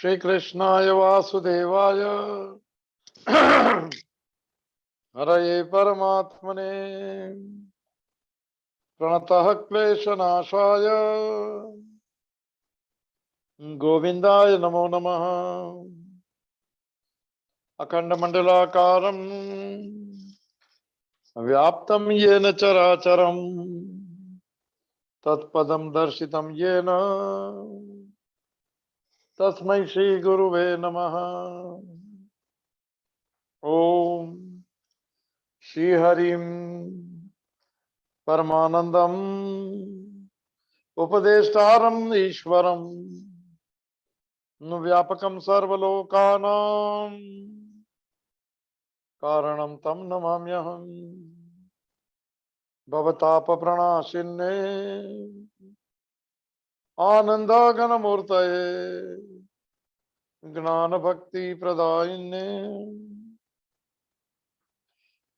श्री कृष्णाय वासुदेवाय हरये परमात्मने प्रणतः क्लेशनाशाय गोविंदाय नमो नमः। अखंडमंडलाकारं व्याप्तं येन चराचरं तत्पदं दर्शितं येन तस्मै श्री गुरुवे नमः। ओम श्रीहरिं परमानंदम उपदेष्टारम् ईश्वरं व्यापकं सर्वलोकानां कारणं तं नमाम्यहम्। भवतापप्रणाशिन्ने आनन्दाघनमूर्तये ज्ञानभक्तिप्रदायिन्ने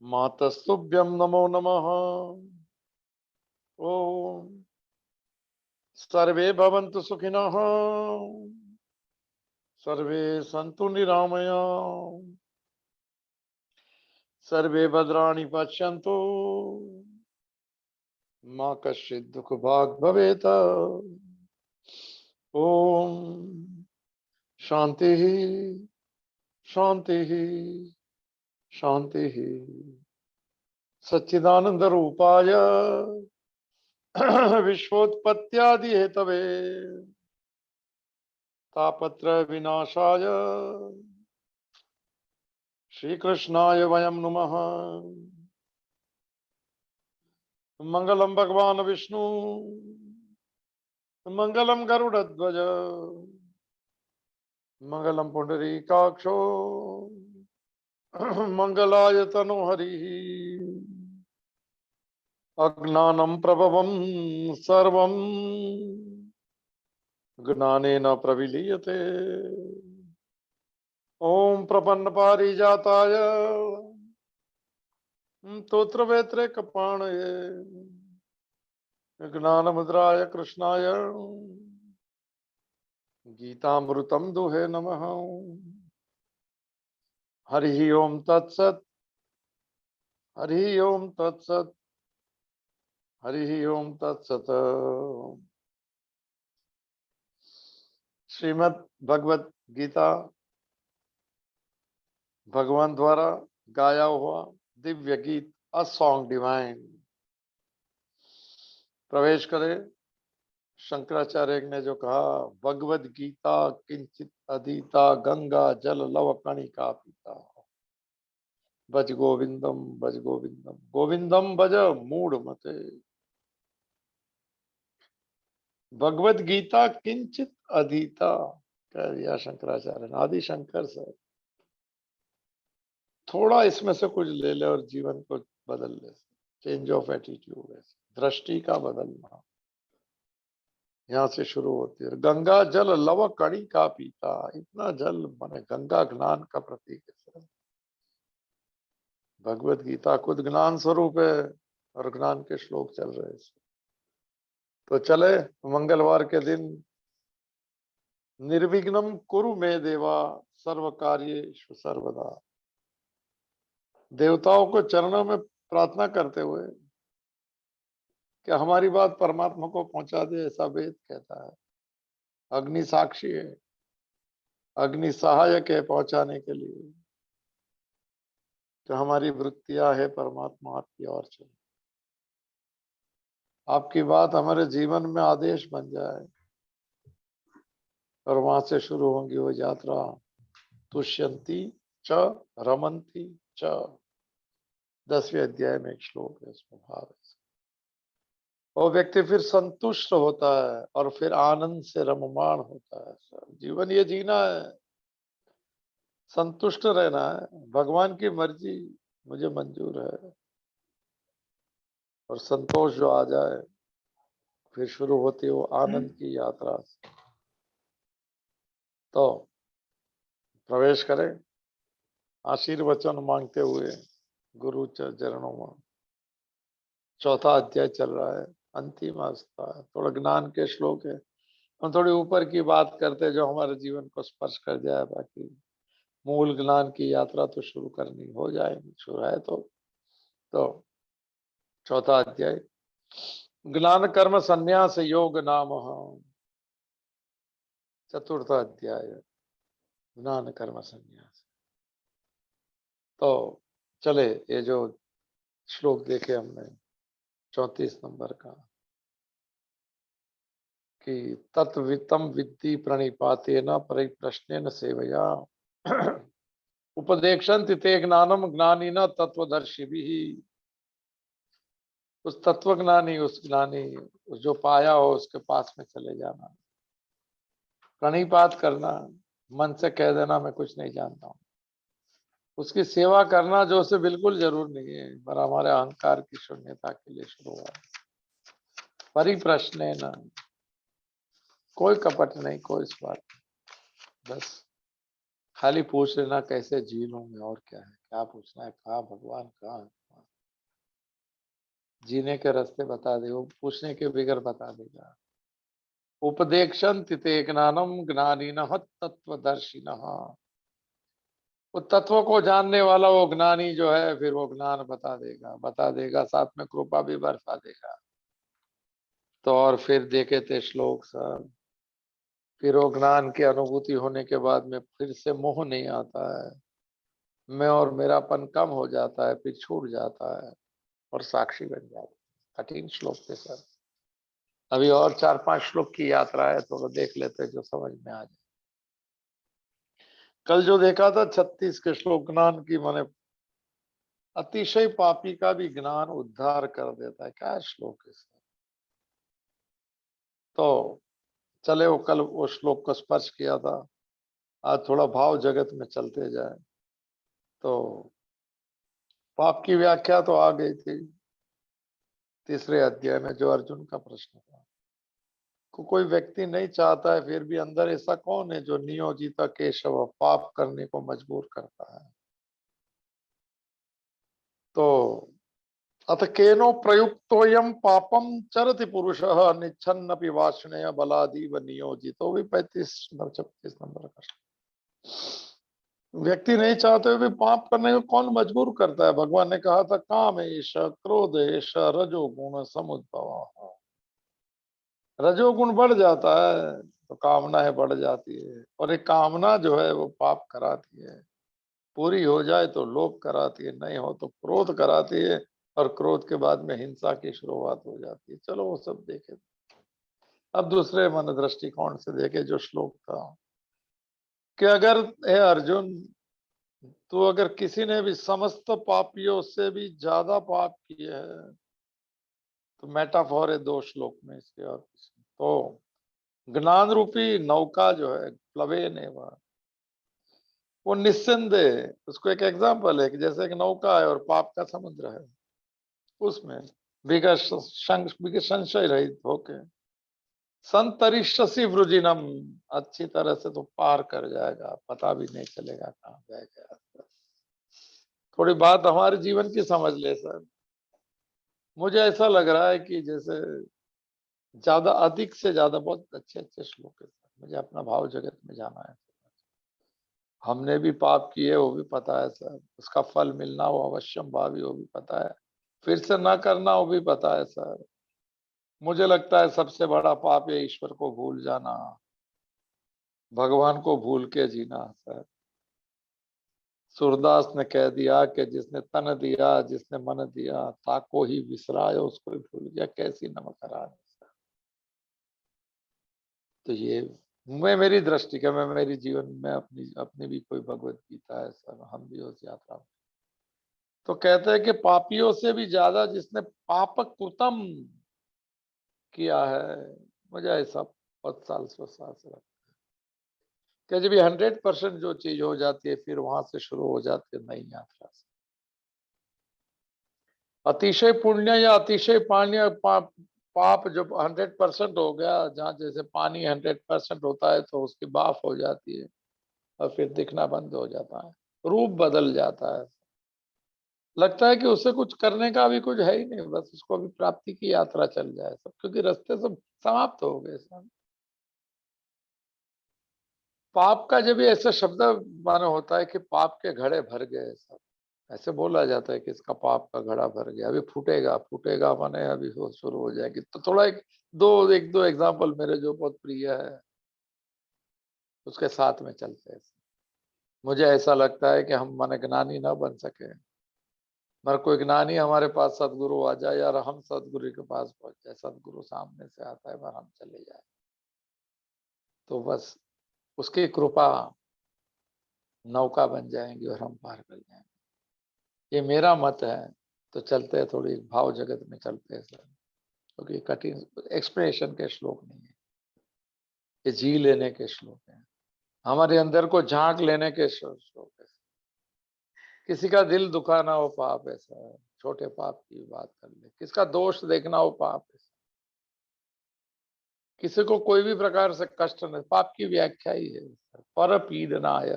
मातस्तुभ्यं नमो नमः। ओम सर्वे भवन्तु सुखिनः सर्वे सन्तु निरामयाः सर्वे भद्राणि पश्यन्तु मा कश्चित् दुःखभाग् भवेत्। ओम शांति शांति शांति। सच्चिदानंद रूपाय विश्वोत्पत्त्यादि हेतवे तापत्र विनाशाय श्री कृष्णाय वयं नुमः। मंगलम भगवान विष्णु मंगलम गरुड़ध्वज मंगलम पुंडरीकाक्षो मंगलाय तनोहरि। अज्ञानं प्रभवं सर्वं ज्ञानेन प्रविलीयते। ओम प्रपन्न पारिजाताय तोत्रवेत्रे कपाणये ज्ञानमुद्राय कृष्णाय गीतामृतं दुहे नमः। हरि ओम तत्सत् हरि ओम तत्सत् हरि ओम तत्सत्। श्रीमद् भगवत गीता भगवान द्वारा गाया हुआ दिव्य गीत अ सॉन्ग डिवाइन। प्रवेश करें। शंकराचार्य ने जो कहा, भगवद गीता किंचित अधीता गंगा जल लव कणिका पीता। भज गोविंदम गोविंदम भज मूढ़ मते। भगवद गीता किंचित अधीता कह दिया शंकराचार्य ने, आदि शंकर से। थोड़ा इसमें से कुछ ले ले और जीवन को बदल ले। चेंज ऑफ एटीट्यूड है, दृष्टि का बदलना यहाँ से शुरू होती है। गंगा जल लव कणी का पीता। इतना जल माने गंगा ज्ञान का प्रतीक है। भगवत गीता खुद ज्ञान स्वरूप है और ज्ञान के श्लोक चल रहे हैं। तो चले मंगलवार के दिन निर्विघ्नम कुरु मे देवा सर्व कार्येषु सर्वदा। देवताओं को चरणों में प्रार्थना करते हुए कि हमारी बात परमात्मा को पहुंचा दे, ऐसा वेद कहता है। अग्नि साक्षी है, अग्नि सहायक है पहुंचाने के लिए। तो हमारी वृत्तियां है परमात्मा आपकी ओर चले, आपकी बात हमारे जीवन में आदेश बन जाए और वहां से शुरू होंगी वो यात्रा। तुष्यंती च रमंती च, 10वें अध्याय में एक श्लोक है, इसमें भाव है। वो व्यक्ति फिर संतुष्ट होता है और फिर आनंद से रममाण होता है। जीवन ये जीना है, संतुष्ट रहना है। भगवान की मर्जी मुझे मंजूर है और संतोष जो आ जाए फिर शुरू होती है वो आनंद की यात्रा। तो प्रवेश करें आशीर्वचन मांगते हुए गुरु चरणों में। चौथा अध्याय चल रहा है, अंतिम अवस्था है। थोड़ा ज्ञान के श्लोक है। हम थोड़ी ऊपर की बात करते जो हमारे जीवन को स्पर्श कर जाए, बाकी मूल ज्ञान की यात्रा तो शुरू करनी हो जाएगी, शुरू है तो चौथा अध्याय ज्ञान कर्म संन्यास योग नाम, चतुर्थ अध्याय ज्ञान कर्म संन्यास। तो चले, ये जो श्लोक देखे हमने 34 नंबर का, कि तत्वितम विद्धि प्रणिपातेन परिप्रश्नेन सेवया उपदेक्षन्ति ते ज्ञानम ज्ञानिना तत्वदर्शी भी। उस तत्वज्ञानी, उस ज्ञानी, जो पाया हो उसके पास में चले जाना, प्रणिपात करना, मन से कह देना मैं कुछ नहीं जानता हूँ, उसकी सेवा करना जो उसे बिल्कुल जरूर नहीं है, पर हमारे अहंकार की शून्यता के लिए शुरू हुआ। परिप्रश्न, कोई कपट नहीं, कोई स्वार्थ, बस खाली पूछ लेना कैसे जी लूंगे, और क्या है, क्या पूछना है, कहा भगवान, कहा जीने के रास्ते बता दे, वो पूछने के बगैर बता देगा। उपदेक्षन्ति ते ज्ञानम ज्ञानिनः तत्वदर्शिनः, वो तत्व को जानने वाला वो ज्ञानी जो है, फिर वो ज्ञान बता देगा, साथ में कृपा भी बरसा देगा। तो और फिर देखे थे श्लोक सब, फिर वो ज्ञान की अनुभूति होने के बाद में फिर से मोह नहीं आता है, मैं और मेरापन कम हो जाता है, फिर छूट जाता है और साक्षी बन जाता है। कठिन श्लोक थे सर, अभी और 4-5 श्लोक की यात्रा है, तो देख लेते जो समझ में आ जाए। कल जो देखा था 36 के श्लोक, ज्ञान की माने अतिशय पापी का भी ज्ञान उद्धार कर देता है, क्या श्लोक है। तो चले, वो कल वो श्लोक को स्पर्श किया था, आज थोड़ा भाव जगत में चलते जाए। तो पाप की व्याख्या तो आ गई थी तीसरे अध्याय में, जो अर्जुन का प्रश्न था। कोई व्यक्ति नहीं चाहता है, फिर भी अंदर ऐसा कौन है जो नियोजित केशव पाप करने को मजबूर करता है। तो अथ केनो प्रयुक्तोयम पापम चरति पुरुषः निच्छन्नपि वासनया बलादीव नियोजितो, भी 36 नंबर का। व्यक्ति नहीं चाहते हुए भी पाप करने को कौन मजबूर करता है। भगवान ने कहा था काम एष क्रोध एष रजोगुण समुद्भव, रजोगुण बढ़ जाता है तो कामनाएं बढ़ जाती है, और एक कामना जो है वो पाप कराती है। पूरी हो जाए तो लोभ कराती है, नहीं हो तो क्रोध कराती है, और क्रोध के बाद में हिंसा की शुरुआत हो जाती है। चलो वो सब देखे, अब दूसरे मन दृष्टिकोण से देखे जो श्लोक था, कि अगर हे अर्जुन, तो अगर किसी ने भी समस्त पापियों से भी ज्यादा पाप किए हैं, तो मेटाफोर है 2 श्लोक में इसके, और तो ज्ञान रूपी नौका जो है प्लवेन है, वो निस्संदेह, उसको एक एग्जांपल है कि जैसे एक नौका है और पाप का समुद्र है, उसमें बिगर संशय रहित होके संतरिष्यसि वृजिनम, अच्छी तरह से तो पार कर जाएगा, पता भी नहीं चलेगा कहाँ जाएगा। थोड़ी बात हमारे जीवन की समझ ले सर। मुझे ऐसा लग रहा है कि जैसे ज्यादा, अधिक से ज्यादा बहुत अच्छे अच्छे श्लोक है सर, मुझे अपना भाव जगत में जाना है। हमने भी पाप किए वो भी पता है सर, उसका फल मिलना वो अवश्यम भावी वो भी पता है, फिर से ना करना वो भी पता है सर। मुझे लगता है सबसे बड़ा पाप है ईश्वर को भूल जाना, भगवान को भूल के जीना सर। सूरदास ने कह दिया कि जिसने तन दिया जिसने मन दिया, ताको ही विसराय उसको ही भूल गया, कैसी नमक हरानी। तो ये मैं मेरी दृष्टि का, मैं मेरी जीवन में अपनी अपनी भी कोई भगवत गीता है सर, हम भी उस यात्रा में। तो कहते हैं कि पापियों से भी ज्यादा जिसने पापक कुतम किया है, मुझे ऐसा 5 साल 100 साल से लगता है कि जब ये 100% जो चीज हो जाती है, फिर वहां से शुरू हो जाती है नई यात्रा से। अतिशय पुण्य या अतिशय पाण्य पाप जब 100% हो गया, जहाँ जैसे पानी 100% होता है तो उसकी बाफ हो जाती है, और फिर दिखना बंद हो जाता है, रूप बदल जाता है। लगता है कि उसे कुछ करने का भी कुछ है ही नहीं, बस उसको अभी प्राप्ति की यात्रा चल जाए सब, क्योंकि रास्ते सब समाप्त हो गए सब। पाप का जब भी ऐसा शब्द माने होता है कि पाप के घड़े भर गए सब, ऐसे बोला जाता है कि इसका पाप का घड़ा भर गया, अभी फूटेगा, फूटेगा माने अभी वो शुरू हो जाएगी। तो थोड़ा एक दो एग्जाम्पल मेरे जो बहुत प्रिय है उसके साथ में चलते हैं। मुझे ऐसा लगता है कि हम माने ज्ञानी ना बन सके, मगर कोई ज्ञानी हमारे पास सदगुरु आ जाए यार, हम सदगुरु के पास पहुंच जाए, सदगुरु सामने से आता है पर हम चले जाए, तो बस उसकी कृपा नौका बन जाएंगी और हम पार कर जाएंगे। ये मेरा मत है। तो चलते हैं, थोड़ी भाव जगत में चलते हैं सर, क्योंकि कठिन एक्सप्रेशन के श्लोक नहीं है, ये जी लेने के श्लोक हैं, हमारे अंदर को झांक लेने के श्लोक है। किसी का दिल दुखाना हो पाप है सर, छोटे पाप की बात कर ले, किसका दोष देखना हो पाप है, किसी को कोई भी प्रकार से कष्ट नहीं, पाप की व्याख्या ही है पर पीड़नाय,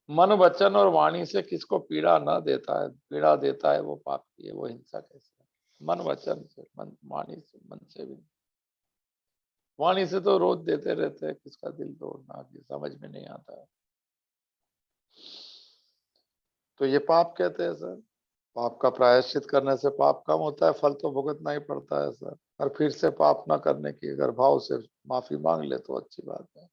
मन वचन और वाणी से किसको पीड़ा न देता है, पीड़ा देता है वो पाप की है, वो हिंसक है। मन वचन से, मन वाणी से, मन से भी, वाणी से तो रोज देते रहते हैं, किसका दिल तोड़ना कि समझ में नहीं आता है। तो ये पाप कहते हैं सर। पाप का प्रायश्चित करने से पाप कम होता है, फल तो भुगतना ही पड़ता है सर। और फिर से पाप ना करने की अगर भाव से माफी मांग ले तो अच्छी बात है।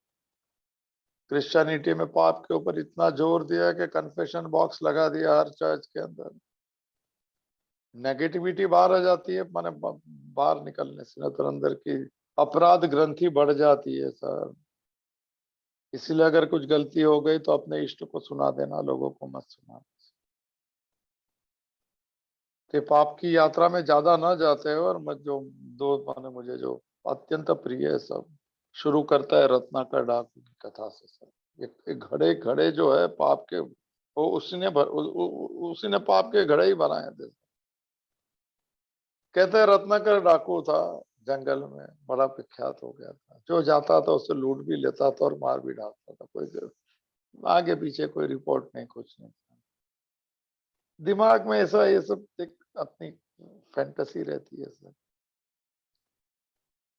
क्रिश्चियनिटी में पाप के ऊपर इतना जोर दिया कि कन्फेशन बॉक्स लगा दिया हर चर्च के अंदर, नेगेटिविटी बाहर आ जाती है, माने बाहर निकलने से न तो अंदर की अपराध ग्रंथि बढ़ जाती है सर। इसलिए अगर कुछ गलती हो गई तो अपने इष्ट को सुना देना, लोगों को मत सुना। तो पाप की यात्रा में ज्यादा ना जाते हो। और जो दो माने मुझे जो अत्यंत प्रिय है सब, शुरू करता है रत्नाकर डाकू की कथा से सर। एक घड़े घड़े जो है पाप के, वो उसी ने पाप के घड़े ही बनाए थे। कहते हैं रत्नाकर डाकू था, जंगल में बड़ा विख्यात हो गया था, जो जाता था उससे लूट भी लेता था और मार भी डालता था, कोई आगे पीछे कोई रिपोर्ट नहीं, कुछ नहीं। दिमाग में ऐसा ये सब एक अपनी फैंटेसी रहती है सर।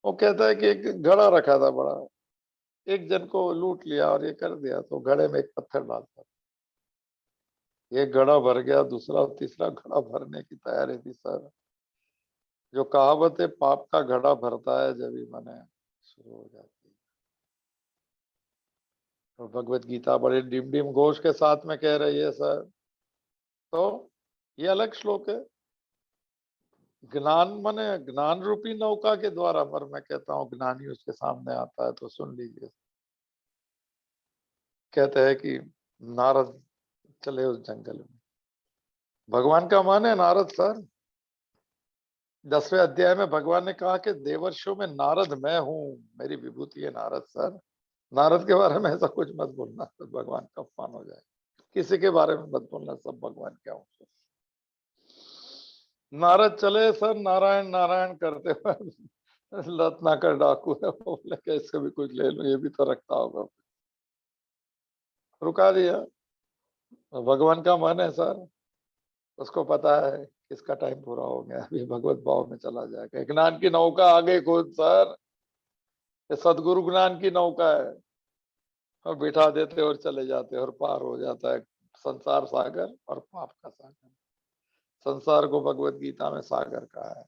वो कहता है कि एक घड़ा रखा था बड़ा, एक जन को लूट लिया और ये कर दिया, तो घड़े में एक पत्थर डालता, एक घड़ा भर गया, दूसरा तीसरा घड़ा भरने की तैयारी थी सर। जो कहावत है पाप का घड़ा भरता है जब ही माने शुरू हो जाती है। और भगवत गीता बड़े डिम डिम घोष के साथ में कह रही है सर। तो ये अलग श्लोक है। ज्ञान माने ज्ञान रूपी नौका के द्वारा, पर मैं कहता हूँ ज्ञानी उसके सामने आता है तो सुन लीजिए। कहते हैं कि नारद चले उस जंगल में, भगवान का मन है नारद सर। 10वें अध्याय में भगवान ने कहा कि देवर्षियों में नारद मैं हूँ, मेरी विभूति है नारद सर। नारद के बारे में ऐसा कुछ मत बोलना, तो भगवान का अपमान हो जाए। किसी के बारे में मत बोलना, सब भगवान क्या हूँ। नारद चले सर नारायण नारायण करते हुए, रत्नाकर डाकू है, वो बोले कैसे भी कुछ ले लो, ये भी तो रखता होगा। रुका दिया। भगवान का मन है सर, उसको पता है इसका टाइम पूरा हो गया, अभी भगवत भाव में चला जाएगा। ज्ञान की नौका आ गई खुद सर, ये सदगुरु ज्ञान की नौका है, और बिठा देते और चले जाते और पार हो जाता है संसार सागर और पाप का सागर। संसार को भगवत गीता में सागर कहा है,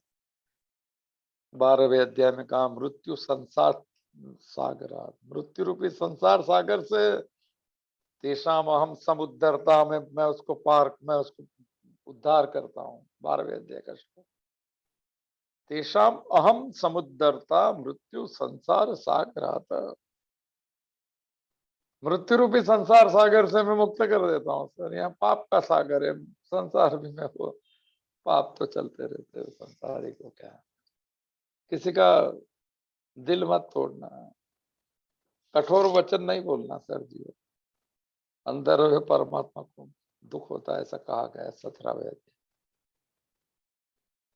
12वें अध्याय में कहा मृत्यु संसार सागर, मृत्यु रूपी संसार सागर से तेषाम अहम समुद्धरता में, मैं उसको पार, मैं उसको उद्धार करता हूँ। 12वें अध्याय का श्लोक, तेषाम अहम समुद्धरता मृत्यु संसार सागरात, मृत्यु रूपी संसार सागर से मैं मुक्त कर देता हूँ सर। यहाँ पाप का सागर है, संसार भी में वो पाप तो चलते रहते हैं, संसार ही को क्या है। किसी का दिल मत तोड़ना, कठोर वचन नहीं बोलना सर जी। अंदर हुए परमात्मा को दुख होता है, ऐसा कहा गया 17वें अध्याय।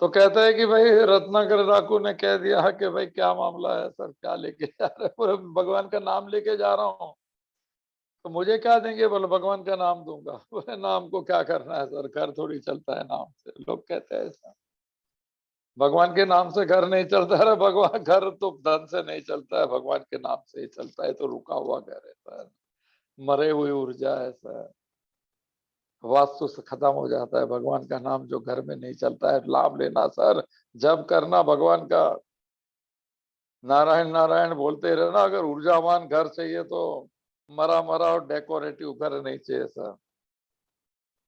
तो कहते हैं कि भाई रत्नाकर डाकू ने कह दिया कि भाई क्या मामला है सर, क्या लेके जा रहे हो, भगवान का नाम लेके जा रहा हूँ, तो मुझे क्या देंगे, बोले भगवान का नाम दूंगा। बोले नाम को क्या करना है सर, घर थोड़ी चलता है नाम से, लोग कहते हैं ऐसा। भगवान के नाम से घर नहीं चलता है, भगवान घर तो धन से नहीं चलता है, भगवान के नाम से ही चलता है। तो रुका हुआ घर है सर, मरे हुई ऊर्जा है सर, वास्तु से खत्म हो जाता है। भगवान का नाम जो घर में नहीं चलता है, लाभ लेना सर, जब करना भगवान का, नारायण नारायण बोलते रहना। अगर ऊर्जावान घर चाहिए तो मरा मरा और डेकोरेटिव घर नहीं चाहिए सर।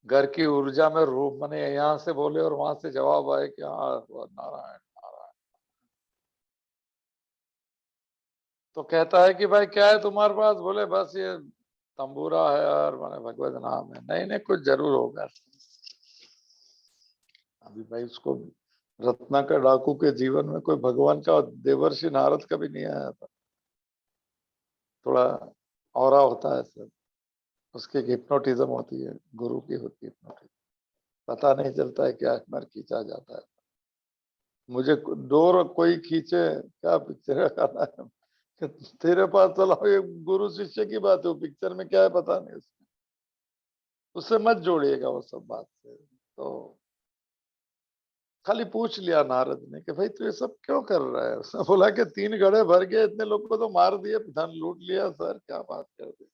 घर की ऊर्जा में रूप मैंने यहाँ से बोले और वहां से जवाब आए कि हाँ नारायण नारायण। तो कहता है कि भाई क्या है तुम्हारे पास? बोले बस ये तंबूरा है और मैंने भगवत नाम है। नहीं नहीं, कुछ जरूर होगा। अभी भाई उसको, रत्नाकर डाकू के जीवन में कोई भगवान का देवर्षि नारद कभी नहीं आया था। थोड़ा ऑरा होता है सर, उसकी हिप्नोटिज्म होती है, गुरु की होती है हिप्नोटिज्म, पता नहीं चलता है क्या बार खींचा जाता है। मुझे डोर कोई खींचे, क्या पिक्चर का गाना है कि तेरे पास चलाओ, ये गुरु शिष्य की बात है, पिक्चर में क्या है पता नहीं। उसमें उससे मत जोड़िएगा वो सब बात से। तो खाली पूछ लिया नारद ने कि भाई तू ये सब क्यों कर रहा है? उसने बोला कि 3 घड़े भर गए, इतने लोग को तो मार दिए, धन लूट लिया। सर क्या बात कर रहे,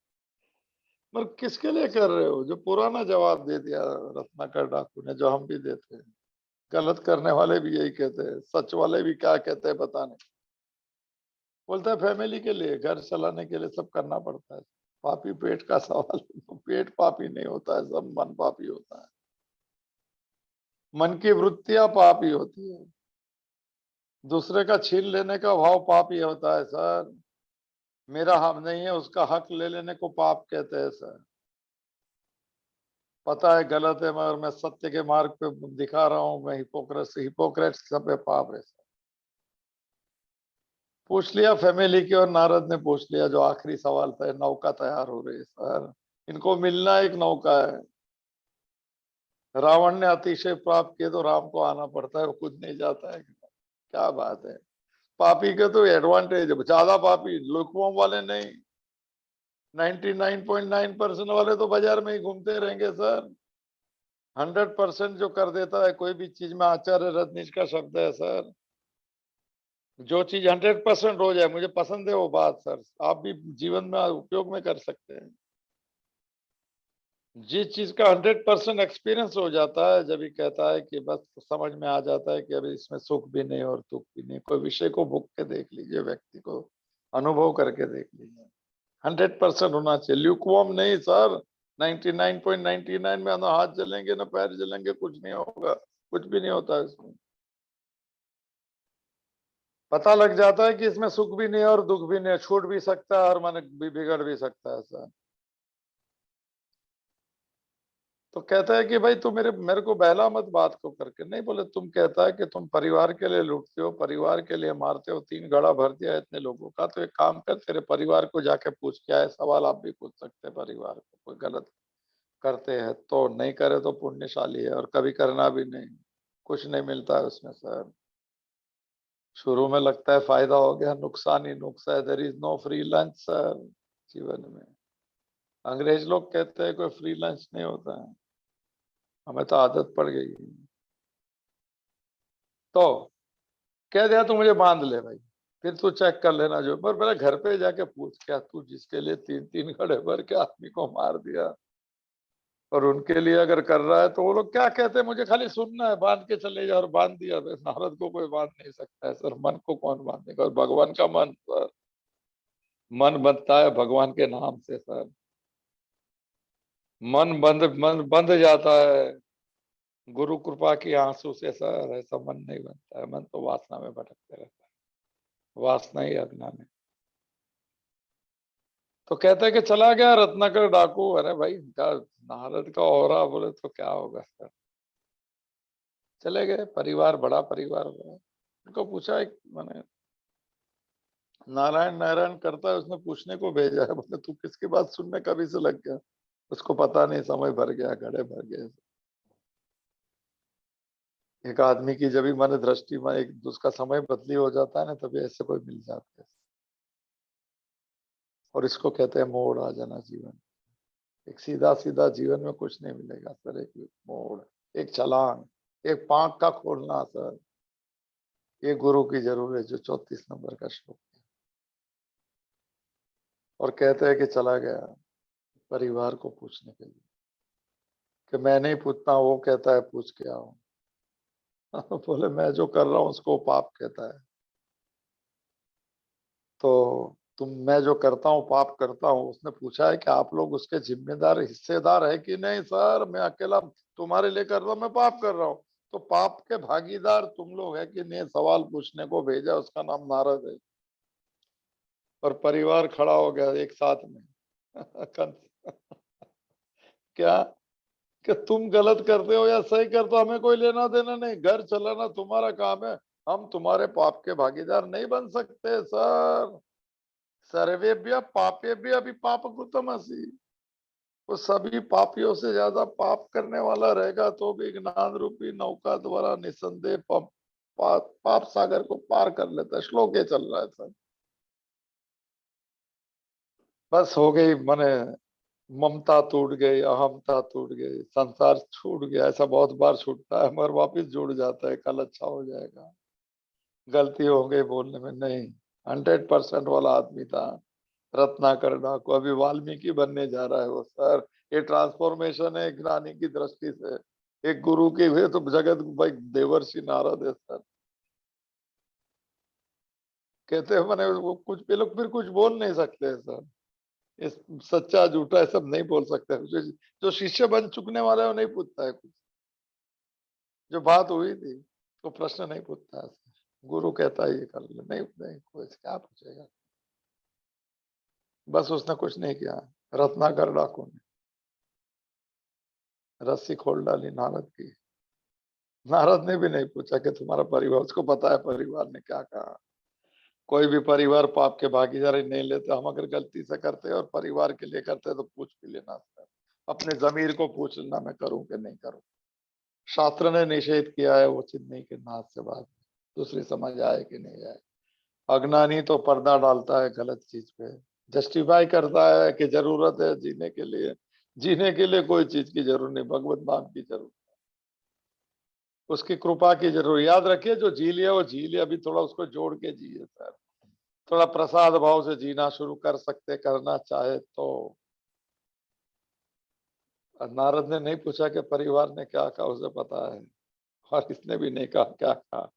पर किसके लिए कर रहे हो? जो पुराना जवाब दे दिया रत्नाकर डाकू ने, जो हम भी देते हैं, गलत करने वाले भी यही कहते हैं, सच वाले भी क्या कहते हैं पता नहीं। बोलता है फैमिली के लिए, घर चलाने के लिए सब करना पड़ता है। पापी पेट का सवाल है, तो पेट पापी नहीं होता है, सब मन पापी होता है। मन की वृत्तियां पापी होती है, दूसरे का छीन लेने का भाव पापी होता है सर। मेरा हक नहीं है, उसका हक ले लेने को पाप कहते हैं सर। पता है गलत है, मगर मैं सत्य के मार्ग पे दिखा रहा हूँ। मैं हिपोक्रेट्स सब पे पाप है सर। पूछ लिया फैमिली की, और नारद ने पूछ लिया जो आखिरी सवाल था। नौका तैयार हो रही है सर, इनको मिलना एक नौका है। रावण ने अतिशय प्राप्त किए तो राम को आना पड़ता है, वो खुद नहीं जाता है। क्या बात है, पापी के तो एडवांटेज है, ज्यादा पापी लुकवों वाले नहीं। 99.9% वाले तो बाजार में ही घूमते रहेंगे सर। 100% जो कर देता है कोई भी चीज में, आचार्य रजनीश का शब्द है सर, जो चीज 100% हो जाए, मुझे पसंद है वो बात सर, आप भी जीवन में उपयोग में कर सकते हैं। जिस चीज का 100% एक्सपीरियंस हो जाता है, जब ही कहता है कि बस समझ में आ जाता है कि अभी इसमें सुख भी नहीं और दुख भी नहीं। कोई विषय को भुग के देख लीजिए, व्यक्ति को अनुभव करके देख लीजिए, 100% होना चाहिए, ल्यूकवार्म नहीं सर। 99.99 में ना हाथ जलेंगे ना पैर जलेंगे, कुछ नहीं होगा, कुछ भी नहीं होता इसमें। पता लग जाता है कि इसमें सुख भी नहीं है और दुख भी नहीं है, छूट भी सकता है और मन भी बिगड़ भी सकता है सर। तो कहता है कि भाई तू मेरे मेरे को बहला मत बात को करके। नहीं, बोले तुम कहता है कि तुम परिवार के लिए लूटते हो, परिवार के लिए मारते हो, 3 घड़ा भर दिया इतने लोगों का, तो एक काम कर, तेरे परिवार को जाके पूछ के आए। सवाल आप भी पूछ सकते हैं परिवार को, कोई गलत करते हैं तो। नहीं करे तो पुण्यशाली है, और कभी करना भी नहीं, कुछ नहीं मिलता है उसमें सर। शुरू में लगता है फायदा हो गया, नुकसान ही नुकसान है। There is no free lunch sir जीवन में। अंग्रेज लोग कहते हैं कोई फ्री लंच नहीं होता है, हमें तो आदत पड़ गई है। तो कह दिया तो मुझे बांध ले भाई, फिर तू चेक कर लेना जो, पर मेरे घर पे जाके पूछ, क्या तू जिसके लिए 3-3 घड़े भर के आदमी को मार दिया और उनके लिए अगर कर रहा है, तो वो लोग क्या कहते हैं मुझे खाली सुनना है, बांध के चले जा। और बांध दिया। नारद को कोई बांध नहीं सकता है सर, मन को कौन बांधेगा? और भगवान का मन सर, मन बनता है भगवान के नाम से सर। मन बंध जाता है गुरु कृपा की आंसू से सर, ऐसा मन नहीं बनता है। मन तो वासना में भटकते रहता है, वासना ही अज्ञान है। तो कहते हैं कि चला गया रत्नाकर डाकू। अरे भाई का नारद का औरा बोले तो क्या होगा सर। चले गए, परिवार बड़ा परिवार हुआ। उनको पूछा, एक मैंने नारायण नारायण करता है, उसने पूछने को भेजा है। बोले तू किसकी बात सुनने कभी से लग गया? उसको पता नहीं, समय भर गया, घड़े भर गए। एक आदमी की जब भी मन दृष्टि में एक उसका समय बदली हो जाता है ना, तभी ऐसे कोई मिल जाते हैं। और इसको कहते हैं मोड़ आ जाना जीवन। एक सीधा सीधा जीवन में कुछ नहीं मिलेगा सर, एक मोड़, एक छलांग, एक पांख का खोलना सर। ये गुरु की जरूरत है, जो 34 नंबर का श्लोक है। और कहते हैं कि चला गया परिवार को पूछने के लिए कि मैं नहीं पूछता, वो कहता है पूछ के आओ। बोले मैं जो कर रहा हूं उसको पाप कहता है, तो मैं जो करता हूँ पाप करता हूँ। उसने पूछा है कि आप लोग उसके जिम्मेदार हिस्सेदार है कि नहीं। सर मैं अकेला तुम्हारे लिए कर रहा हूँ, मैं पाप कर रहा हूँ, तो पाप के भागीदार तुम लोग है कि नहीं। सवाल पूछने को भेजा, उसका नाम नारद है। और परिवार खड़ा हो गया एक साथ में। क्या कि तुम गलत करते हो या सही करते हो, हमें कोई लेना देना नहीं, घर चलाना तुम्हारा काम है, हम तुम्हारे पाप के भागीदार नहीं बन सकते सर। सर्वेभ्य पापेभ्य अभी पाप कृतमसि। वो सभी पापियों से ज्यादा पाप करने वाला रहेगा तो भी ज्ञान रूपी नौका द्वारा निसंदेह पाप सागर को पार कर लेता है। श्लोक ये चल रहा है सर। बस हो गई मने, ममता टूट गई, अहमता टूट गई, संसार छूट गया। ऐसा बहुत बार छूटता है मगर वापिस जुड़ जाता है, कल अच्छा हो जाएगा। गलती हो गई बोलने में, नहीं। 100% वाला आदमी था रत्नाकर डाकू, अभी वाल्मीकि बनने जा रहा है वो सर। ये ट्रांसफॉर्मेशन है ज्ञानी की दृष्टि से। एक गुरु के हुए तो जगत भाई देवर्षि नारद है सर। कहते हैं मैंने वो कुछ ये लोग फिर कुछ बोल नहीं सकते हैं सर। इस सच्चा झूठा है सब नहीं बोल सकते। जो शिष्य बन चुकने वाला है वो नहीं पूछता है कुछ। जो बात हुई थी तो प्रश्न नहीं पूछता है। गुरु कहता है ये कर ले, नहीं नहीं कोई क्या पूछेगा। बस उसने कुछ नहीं किया। रत्नाकर डाकू ने रस्सी खोल डाली नारद की। नारद ने भी नहीं पूछा कि तुम्हारा परिवार, उसको पता है परिवार ने क्या कहा। कोई भी परिवार पाप के भागीदारी नहीं लेते। हम अगर गलती से करते हैं और परिवार के लिए करते हैं तो पूछ भी लेना सर। अपने जमीर को पूछ लेना मैं करूं कि नहीं करूं। शास्त्र ने निषेध किया है वो चीज नहीं करना। आज से बाद दूसरी समझ आए कि नहीं आए। अज्ञानी तो पर्दा डालता है गलत चीज पे, जस्टिफाई करता है कि जरूरत है जीने के लिए। जीने के लिए कोई चीज की जरूरत नहीं, भगवत नाम की जरूरत, उसकी कृपा की जरूरत। याद रखिए जो जी लिया वो जी लिया, अभी थोड़ा उसको जोड़ के जिए सर। थोड़ा प्रसाद भाव से जीना शुरू कर सकते, करना चाहे तो। नारद ने नहीं पूछा कि परिवार ने क्या कहा, उसे पता है। और इसने भी नहीं कहा क्या कहा।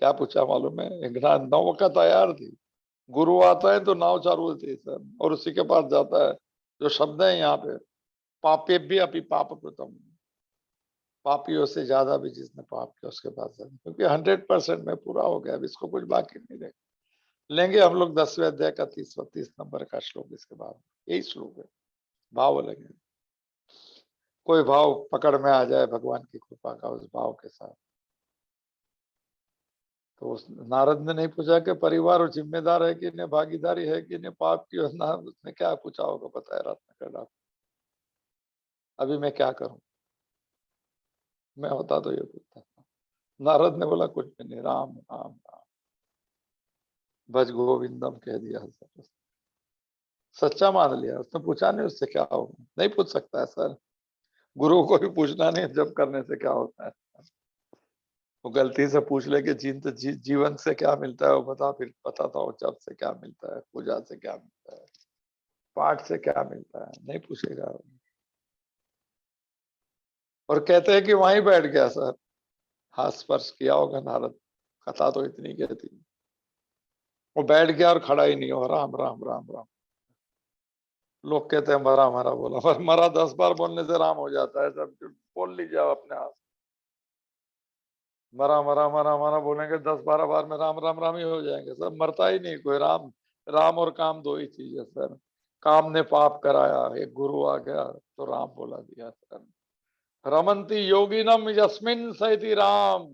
क्या पूछा मालूम है, नौका तैयार थी। गुरु आता है तो नाव चालू होती है सर, और उसी के पास जाता है। जो शब्द है यहाँ पे, पापे भी अपनी पाप प्रतम, पापियों से ज्यादा भी जिसने पाप किया उसके पास जाए, क्योंकि 100% में पूरा हो गया। अब इसको कुछ बाकी नहीं रहे। लेंगे हम लोग 10वें अध्याय का 30 नंबर का श्लोक इसके बाद। यही श्लोक है, भाव लगे। कोई भाव पकड़ में आ जाए भगवान की कृपा का, उस भाव के साथ। तो उस नारद ने नहीं पूछा कि परिवार और जिम्मेदार है कि नहीं, भागीदारी है कि नहीं पाप की। ना उसने क्या पूछा होगा पता है रत्नाकर डाकू, अभी मैं क्या करूं। मैं होता तो ये पूछता। नारद ने बोला कुछ भी नहीं, राम राम राम भज गोविंदम कह दिया सर। सच्चा मान लिया। उसने पूछा नहीं उससे क्या होगा, नहीं पूछ सकता है सर। गुरु को भी पूछना नहीं जब करने से क्या होता है। वो गलती से पूछ ले कि जीवन से क्या मिलता है, वो बता, फिर बताता हूँ जब से क्या मिलता है, पूजा से क्या मिलता है, पाठ से क्या मिलता है, नहीं पूछेगा। और कहते हैं कि वहीं बैठ गया सर। हाथ स्पर्श किया होगा नारद, कथा तो इतनी कहती। वो बैठ गया और खड़ा ही नहीं हो, राम राम राम राम। लोग कहते हैं मरा मरा बोला, पर मरा 10 बार बोलने से राम हो जाता है। सब बोल लीजिए आप अपने आप। मरा मरा मरा मरा बोलेंगे 10-12 बार में राम राम राम ही हो जाएंगे। सब मरता ही नहीं कोई। राम, राम और काम दो ही चीज है सर। काम ने पाप कराया, एक गुरु आ गया तो राम बोला दिया सर। रमंती योगिनम यस्मिन सैति राम।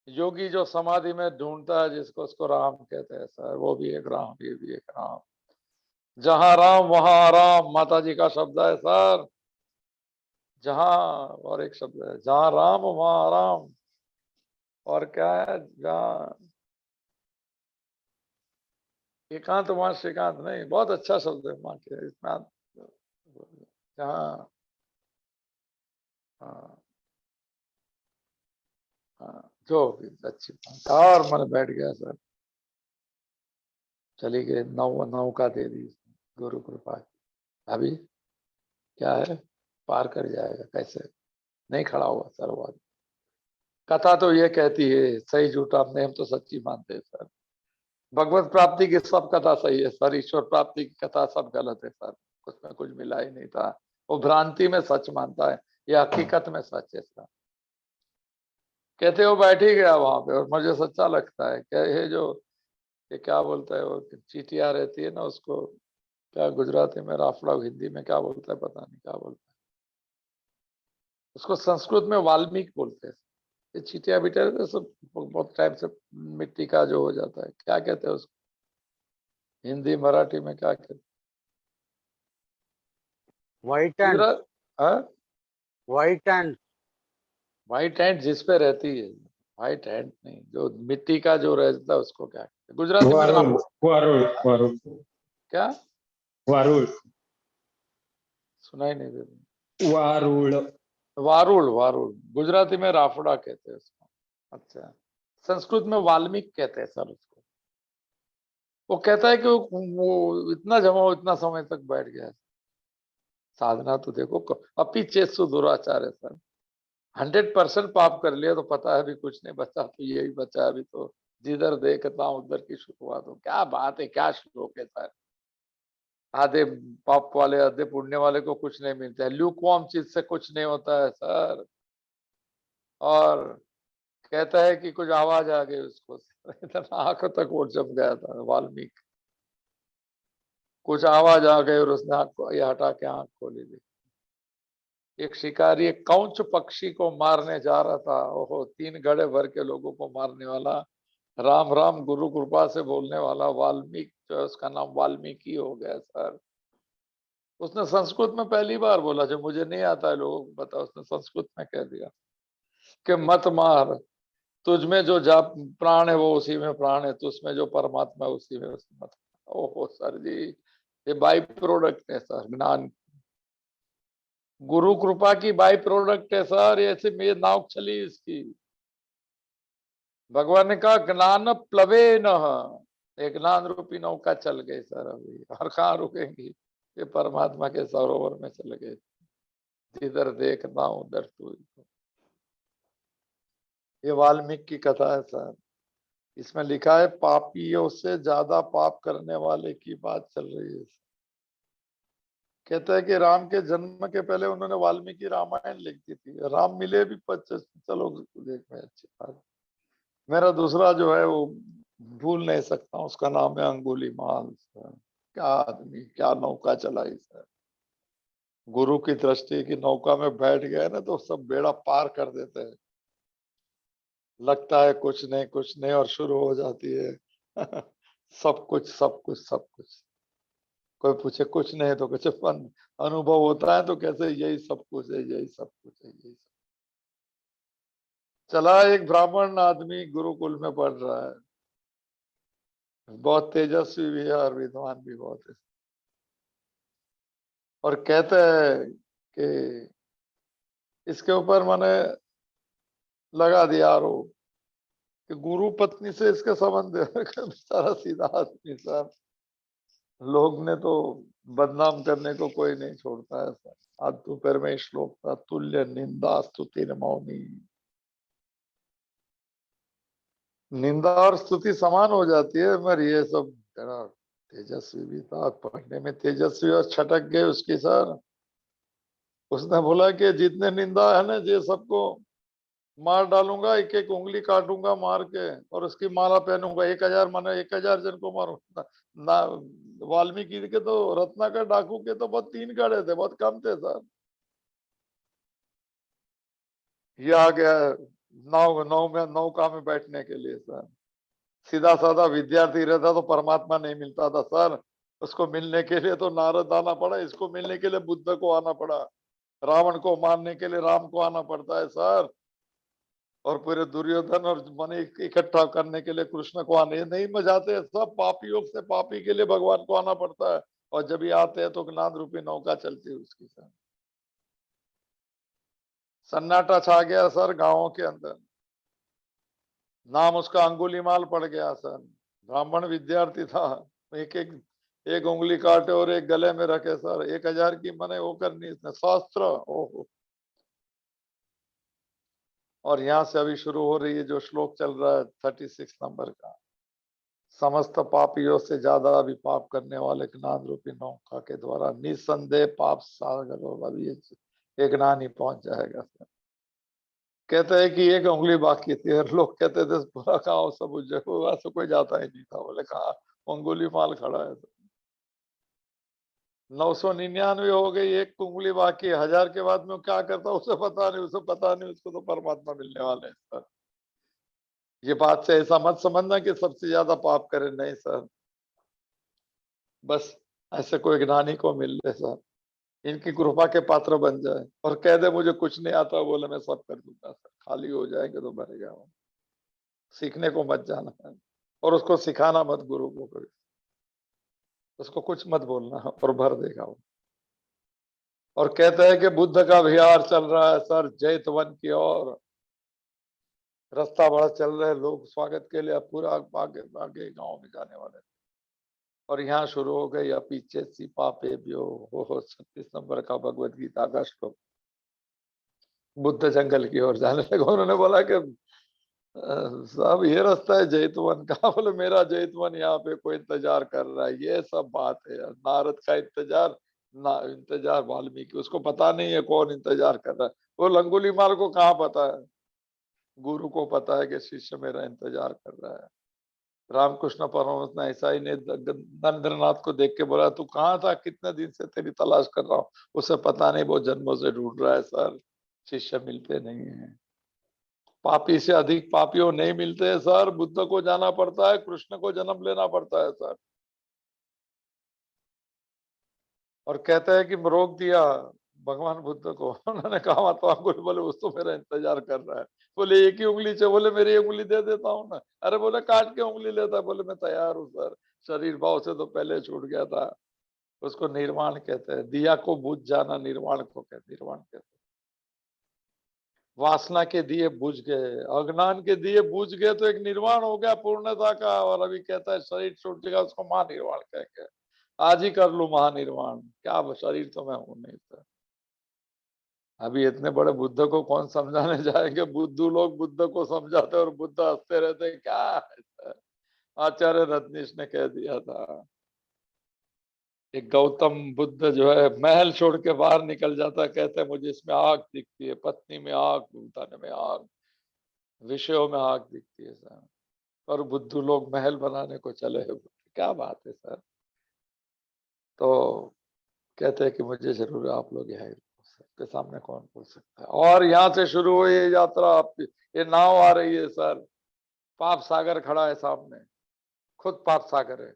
योगी जो समाधि में ढूंढता है जिसको, उसको राम कहते हैं सर। वो भी एक राम, ये भी एक राम। जहां राम वहां आराम, माता जी का शब्द है सर। जहां, और एक शब्द है, जहां राम वहां आराम। और क्या है, जहां एकांत वहां श्रीकांत। नहीं, बहुत अच्छा शब्द है माँ के इसमें। जहाँ, हाँ हाँ, जो भी अच्छी बात। और मन बैठ गया सर, चली गई, नौका दे दी गुरु कृपा की। अभी क्या है, पार कर जाएगा कैसे, नहीं खड़ा हुआ सर वो आदमी। कथा तो ये कहती है, सही झूठा हम तो सच्ची मानते हैं सर। भगवत प्राप्ति की सब कथा सही है सर, ईश्वर प्राप्ति की कथा सब गलत है सर, उसमें कुछ मिला ही नहीं था। वो भ्रांति में सच मानता है, ये हकीकत में सच है सर। कहते वो बैठ ही गया वहां पे, और मुझे सच्चा लगता है क्या, ये जो ये क्या बोलता है वो चीटियां रहती है ना, उसको क्या गुजराती में राफड़ा, हिंदी में क्या बोलता है पता नहीं क्या बोलता है, उसको संस्कृत में वाल्मीकि बोलते हैं। ये चीटियां बिटिया रहते हैं, सब बहुत टाइम से मिट्टी का जो हो जाता है, क्या कहते हैं उसको हिंदी मराठी में क्या कहते हैं? व्हाइट एंड गुजरात, हाँ, व्हाइट एंड व्हाइट हैंड जिस पे रहती है, व्हाइट हैंड नहीं, जो मिट्टी का जो रहता है उसको क्या कहते हैं गुजराती में वारुल वारुल हाँ? वारुल क्या वारुल सुनाई नहीं देती। वारुल वारुल, वारुल गुजराती में राफड़ा कहते हैं उसको। अच्छा, संस्कृत में वाल्मीकि कहते हैं सर उसको। वो कहता है कि वो इतना जमा इतना समय तक बैठ गया है। साधना तो देखो, अपी चेतसु दुराचार है सर। 100% पाप कर लिया तो पता है अभी कुछ नहीं बचा, तो यही बचा है अभी तो, जिधर देखता हूं उधर की शुरुआत हो। क्या बात है, क्या श्लोक है सर। आधे पाप वाले आधे पुण्य वाले को कुछ नहीं मिलता है, ल्यूकवार्म चीज से कुछ नहीं होता है सर। और कहता है कि कुछ आवाज आ गई उसको, इतना आंख तक वो जम गया था वाल्मीकि। कुछ आवाज आ गई और उसने आंख को ये हटा के आंख खोली थी। एक शिकारी एक कौच पक्षी को मारने जा रहा था, ओहो 3 घड़े भर के लोगों को मारने वाला, राम राम गुरु कृपा से बोलने वाला वाल्मीकि, जो है उसका नाम वाल्मीकि हो गया सर। उसने संस्कृत में पहली बार बोला, जो मुझे नहीं आता है लोगों को बता, उसने संस्कृत में कह दिया कि मत मार, तुझ में जो जा प्राण है वो उसी में प्राण है, तुझमें जो परमात्मा है उसी में उसी मत। ओहो सर जी, ये बाई प्रोडक्ट है सर ज्ञान, गुरु कृपा की बाई प्रोडक्ट है सर। ऐसे मेरे नाव चली इसकी, भगवान ने कहा ज्ञान प्लवे न, एक ज्ञान रूपी नौका चल गई सर अभी, और कहाँ रुकेंगी, ये परमात्मा के सरोवर में चल गए, जिधर देखना उधर तू। ये वाल्मीकि की कथा है सर, इसमें लिखा है पापियों से ज्यादा पाप करने वाले की बात चल रही है। कहता है कि राम के जन्म के पहले उन्होंने वाल्मीकि रामायण लिख दी थी, राम मिले भी 25, चलो देख में अच्छी बात। मेरा दूसरा जो है वो भूल नहीं सकता, उसका नाम है अंगुलीमाल सर। क्या आदमी, क्या नौका चलाई सर, गुरु की दृष्टि की नौका में बैठ गए ना तो सब बेड़ा पार कर देते हैं। लगता है कुछ नहीं और शुरू हो जाती है सब कुछ सब कुछ सब कुछ। कोई पूछे कुछ नहीं तो कुछ अनुभव होता है तो कैसे यही सब कुछ है, यही सब कुछ है, यही सब। चला एक ब्राह्मण आदमी गुरुकुल में पढ़ रहा है, बहुत तेजस्वी भी है और विद्वान भी बहुत है, और कहते हैं कि इसके ऊपर मैंने लगा दिया आरोप कि गुरु पत्नी से इसके संबंध है। बेचारा सीधा आदमी सर, लोग ने तो बदनाम करने को कोई नहीं छोड़ता है सर। आज दोपहर में श्लोक था, तुल्य निंदा स्तुति मौनी, निंदा और स्तुति समान हो जाती है, मगर ये सब जरा तेजस्वी भी था, पढ़ने में तेजस्वी और छटक गए उसकी सर। उसने बोला कि जितने निंदा है ना ये सबको मार डालूंगा, एक एक उंगली काटूंगा मार के, और उसकी माला पहनूंगा, 1000 माने 1000 जन को मारूंगा ना। वाल्मीकि के तो रत्नाकर डाकू के तो बहुत 3 गढ़े थे, बहुत कम थे सर। ये आ गया नौका में बैठने के लिए सर। सीधा साधा विद्यार्थी रहता तो परमात्मा नहीं मिलता था सर, उसको मिलने के लिए तो नारद आना पड़ा, इसको मिलने के लिए बुद्ध को आना पड़ा, रावण को मारने के लिए राम को आना पड़ता है सर, और पूरे दुर्योधन और मन इकट्ठा करने के लिए कृष्ण को आने नहीं मजाते, सब पापियों से पापी के लिए भगवान को आना पड़ता है। और जब ये आते हैं तो ज्ञान रूपी नौका चलती है उसकी सर। सन्नाटा छा गया सर गांवों के अंदर, नाम उसका अंगुलीमाल पड़ गया सर। ब्राह्मण विद्यार्थी था, एक उंगली काटे और एक गले में रखे सर। 1000 की मने वो करनी इसने शास्त्र। ओहो। और यहाँ से अभी शुरू हो रही है जो श्लोक चल रहा है 36 नंबर का। समस्त पापियों से ज्यादा अभी पाप करने वाले ज्ञान रूपी नौका के द्वारा निस्संदेह पाप सागर और अभी एक ज्ञान ही पहुंच जाएगा सर। कहते हैं कि एक उंगली बाकी थी और लोग कहते थे पूरा खाओ सब वैसे कोई जाता ही नहीं था। बोले कहा उंगली माल खड़ा है। 999 हो गई, एक उंगली बाकी। 1000 के बाद में क्या करता उसे पता नहीं, उसको तो परमात्मा मिलने वाले हैं सर। ये बात से ऐसा मत समझना कि सबसे ज्यादा पाप करे, नहीं सर। बस ऐसे कोई ज्ञानी को मिल ले सर, इनकी कृपा के पात्र बन जाए और कह दे मुझे कुछ नहीं आता, बोले मैं सब कर दूंगा सर। खाली हो जाएंगे तो भर गया। सीखने को मत जाना है और उसको सिखाना मत गुरु को कभी। उसको कुछ मत बोलना और भर देगा वो। और कहते हैं कि बुद्ध का विहार चल रहा है सर जैतवन की ओर। रास्ता बड़ा चल रहे हैं लोग स्वागत के लिए, पूरा आगे आगे गांव में जाने वाले। और यहाँ शुरू हो गई पीछे सी पापे बियो हो 36 नंबर का भगवत गीता का श्लोक। बुद्ध जंगल की ओर जाने लगे। उन्होंने बोला कि साहब ये रास्ता है जैतवन का। बोले मेरा जैतवन यहाँ पे कोई इंतजार कर रहा है। ये सब बात है यार, नारद का इंतजार ना इंतजार वाल्मीकि, उसको पता नहीं है कौन इंतजार कर रहा है। वो लंगुली माल को कहाँ पता है, गुरु को पता है कि शिष्य मेरा इंतजार कर रहा है। रामकृष्ण परमहंस ने ऐसा ही ने नरेंद्रनाथ को देख के बोला तू कहाँ था, कितने दिन से तेरी तलाश कर रहा हूँ। उसे पता नहीं वो जन्मों से ढूंढ रहा है सर, शिष्य मिलते नहीं है। पापी से अधिक पापियों नहीं मिलते हैं सर। बुद्ध को जाना पड़ता है, कृष्ण को जन्म लेना पड़ता है सर। और कहते हैं कि रोक दिया भगवान बुद्ध को। उन्होंने कहा महात्मा को, बोले उस तो मेरा इंतजार कर रहा है। बोले एक ही उंगली से, बोले मेरी उंगली दे देता हूँ ना। अरे बोले काट के उंगली लेता, बोले मैं तैयार हूँ सर। शरीर भाव से तो पहले छूट गया था। उसको निर्वाण कहते हैं। दिया को बुझ जाना निर्वाण को कहते, निर्वाण कहते हैं। वासना के दिए बुझ गए, अज्ञान के दिए बुझ गए तो एक निर्वाण हो गया पूर्णता का। और अभी कहता है शरीर छूट जाएगा उसको महानिर्वाण कहेंगे। आज ही कर लू महानिर्वाण, क्या शरीर तो मैं हूं नहीं था। अभी इतने बड़े बुद्ध को कौन समझाने जाएंगे। बुद्धू लोग बुद्ध को समझाते और बुद्ध हंसते रहते, क्या है? आचार्य रत्नीश ने कह दिया था, एक गौतम बुद्ध जो है महल छोड़ के बाहर निकल जाता, कहते हैं मुझे इसमें आग दिखती है, पत्नी में आग, धन में आग, विषयों में आग दिखती है सर। और बुद्धू लोग महल बनाने को चले हैं। क्या बात है सर। तो कहते हैं कि मुझे जरूर आप लोग यहाँ सबके सामने कौन बोल सकता है। और यहाँ से शुरू हुई ये यात्रा, ये नाव आ रही है सर। पाप सागर खड़ा है सामने, खुद पाप सागर है।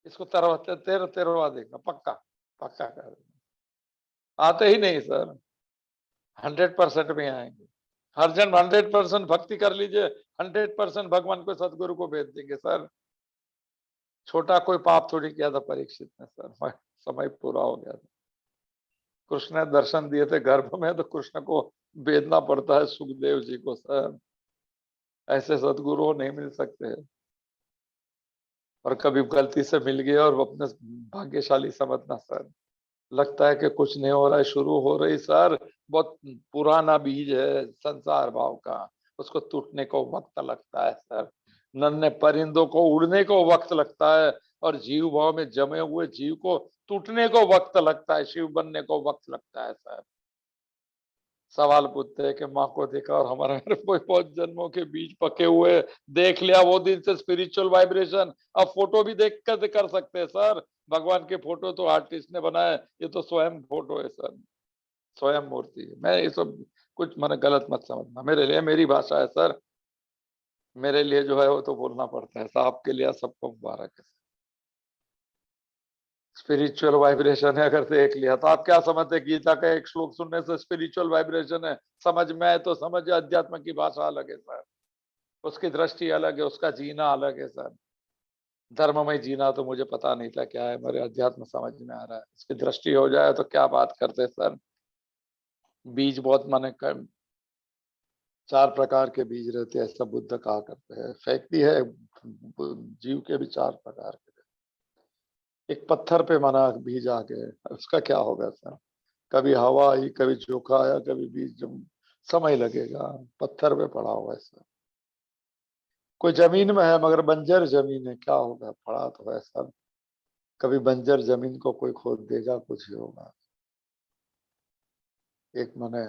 इसको तेरवा देगा पक्का, पक्का कर देगा। आते ही नहीं सर, 100% में आएंगे। हर जन 100% भक्ति कर लीजिए, 100% भगवान को सदगुरु को भेज देंगे सर। छोटा कोई पाप थोड़ी किया था परीक्षित ने सर। समय पूरा हो गया था। कृष्ण ने दर्शन दिए थे गर्भ में, तो कृष्ण को भेजना पड़ता है सुखदेव जी को सर। ऐसे सदगुरु नहीं मिल सकते। और कभी गलती से मिल गया और अपने भाग्यशाली समझना सर। लगता है कि कुछ नहीं हो रहा है, शुरू हो रही सर। बहुत पुराना बीज है संसार भाव का, उसको टूटने को वक्त लगता है सर। नन्हे परिंदों को उड़ने को वक्त लगता है, और जीव भाव में जमे हुए जीव को टूटने को वक्त लगता है, शिव बनने को वक्त लगता है सर। सवाल पूछते हैं कि माँ को देखा और हमारे घर कोई 5 जन्मों के बीज पके हुए देख लिया, वो दिन से स्पिरिचुअल वाइब्रेशन। अब फोटो भी देख कर सकते हैं सर। भगवान के फोटो तो आर्टिस्ट ने बनाए, ये तो स्वयं फोटो है सर, स्वयं मूर्ति है। मैं ये सब कुछ मैंने गलत मत समझना, मेरे लिए मेरी भाषा है सर। मेरे लिए जो है वो तो बोलना पड़ता है। आपके लिए सबको मुबारक है। स्पिरिचुअल वाइब्रेशन है अगर देख लिया तो आप क्या समझते, गीता का एक श्लोक सुनने से स्पिरिचुअल वाइब्रेशन है? समझ में आए तो समझ, अध्यात्म की भाषा अलग है सर, उसकी दृष्टि अलग है, उसका जीना अलग है सर। धर्म में जीना तो मुझे पता नहीं था क्या है, मेरे अध्यात्म समझ में आ रहा है। इसकी दृष्टि हो जाए तो क्या बात करते सर। बीज बहुत माने 4 प्रकार के बीज रहते हैं, ऐसा बुद्ध कहा करते हैं। फेंक दी है, जीव के भी 4 प्रकार के। एक पत्थर पे मना बीज आ गए, उसका क्या होगा सर? कभी हवा आई, कभी चोखा आया, कभी बीज जम, समय लगेगा। पत्थर पे पड़ा हुआ है सर। कोई जमीन में है मगर बंजर जमीन है, क्या होगा? पड़ा तो है सर। कभी बंजर जमीन को कोई खोद देगा, कुछ ही होगा। एक मने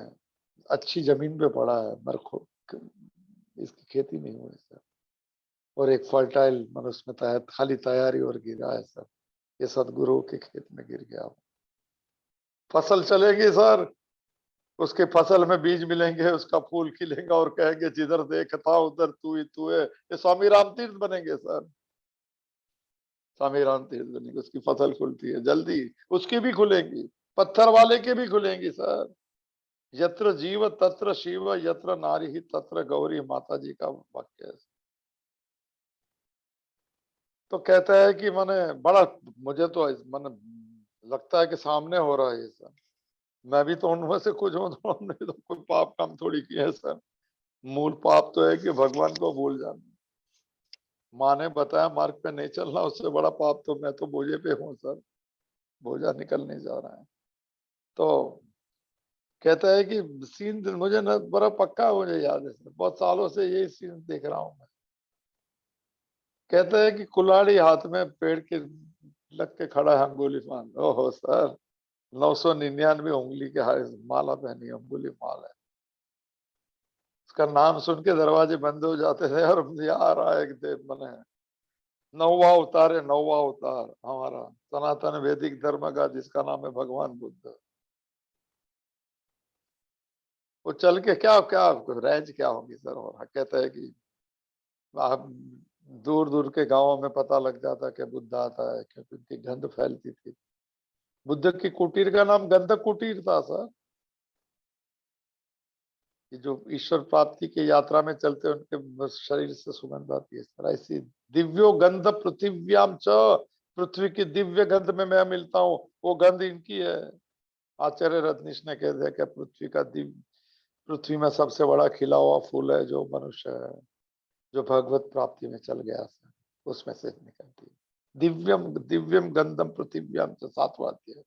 अच्छी जमीन पे पड़ा है मगर इसकी खेती नहीं हुई सर। और एक फर्टाइल मन उसमें खाली तैयारी और गिरा है सर। ये सदगुरु के खेत में गिर गया। फसल चलेगी सर, उसके फसल में बीज मिलेंगे, उसका फूल खिलेगा और कहेंगे जिधर देखता उधर तू ही तू है। ये स्वामी राम तीर्थ बनेंगे सर। स्वामी राम तीर्थ बनेंगे, उसकी फसल खुलती है जल्दी, उसकी भी खुलेंगी, पत्थर वाले की भी खुलेंगी सर। यत्र जीव तत्र शिव, यत्र नारी ही तत्र गौरी, माता जी का वाक्य है। तो कहता है कि मैंने बड़ा, मुझे तो मन लगता है कि सामने हो रहा है ये सर। मैं भी तो उनमें से कुछ हूं, तो हमने तो कोई पाप काम थोड़ी किया है सर। मूल पाप तो है कि भगवान को भूल जाना। माँ ने बताया मार्ग पे नहीं चलना, उससे बड़ा पाप तो मैं तो बोझे पे हूँ सर। बोझा निकल नहीं जा रहा है। तो कहता है कि सीन मुझे न बड़ा पक्का मुझे याद है सर, बहुत सालों से यही सीन देख रहा हूँ मैं। कहता है कि कुल्हाड़ी हाथ में पेड़ के लग के खड़ा है, अंगुली मान। ओहो सर, 999 उंगली के हाथ माला पहनी, अंगुली माल है। उसका नाम सुन के दरवाजे बंद हो जाते थे। और मुझे आ रहा है एक देव मन है, 9वां अवतार है, 9वां अवतार हमारा सनातन वैदिक धर्म का, जिसका नाम है भगवान बुद्ध। वो चल के क्या क्या रेंज क्या होगी सर? और कहता है कि आप दूर दूर के गांवों में पता लग जाता कि बुद्ध आता है, क्योंकि उनकी गंध फैलती थी। बुद्ध की कुटीर का नाम गंधक कुटीर था सर। कि जो ईश्वर प्राप्ति की यात्रा में चलते उनके शरीर से सुगंध आती है सर। ऐसी दिव्यो गंध पृथ्व्याम च, पृथ्वी की दिव्य गंध में मैं मिलता हूँ, वो गंध इनकी है। आचार्य रत्नीश ने कह दिया कि पृथ्वी का दिव्य, पृथ्वी में सबसे बड़ा खिला हुआ फूल है जो मनुष्य है, जो भगवत प्राप्ति में चल गया सर, उसमें से निकलती है। दिव्यम दिव्यम गंधम पृथ्व्याम च, 7वां अध्याय।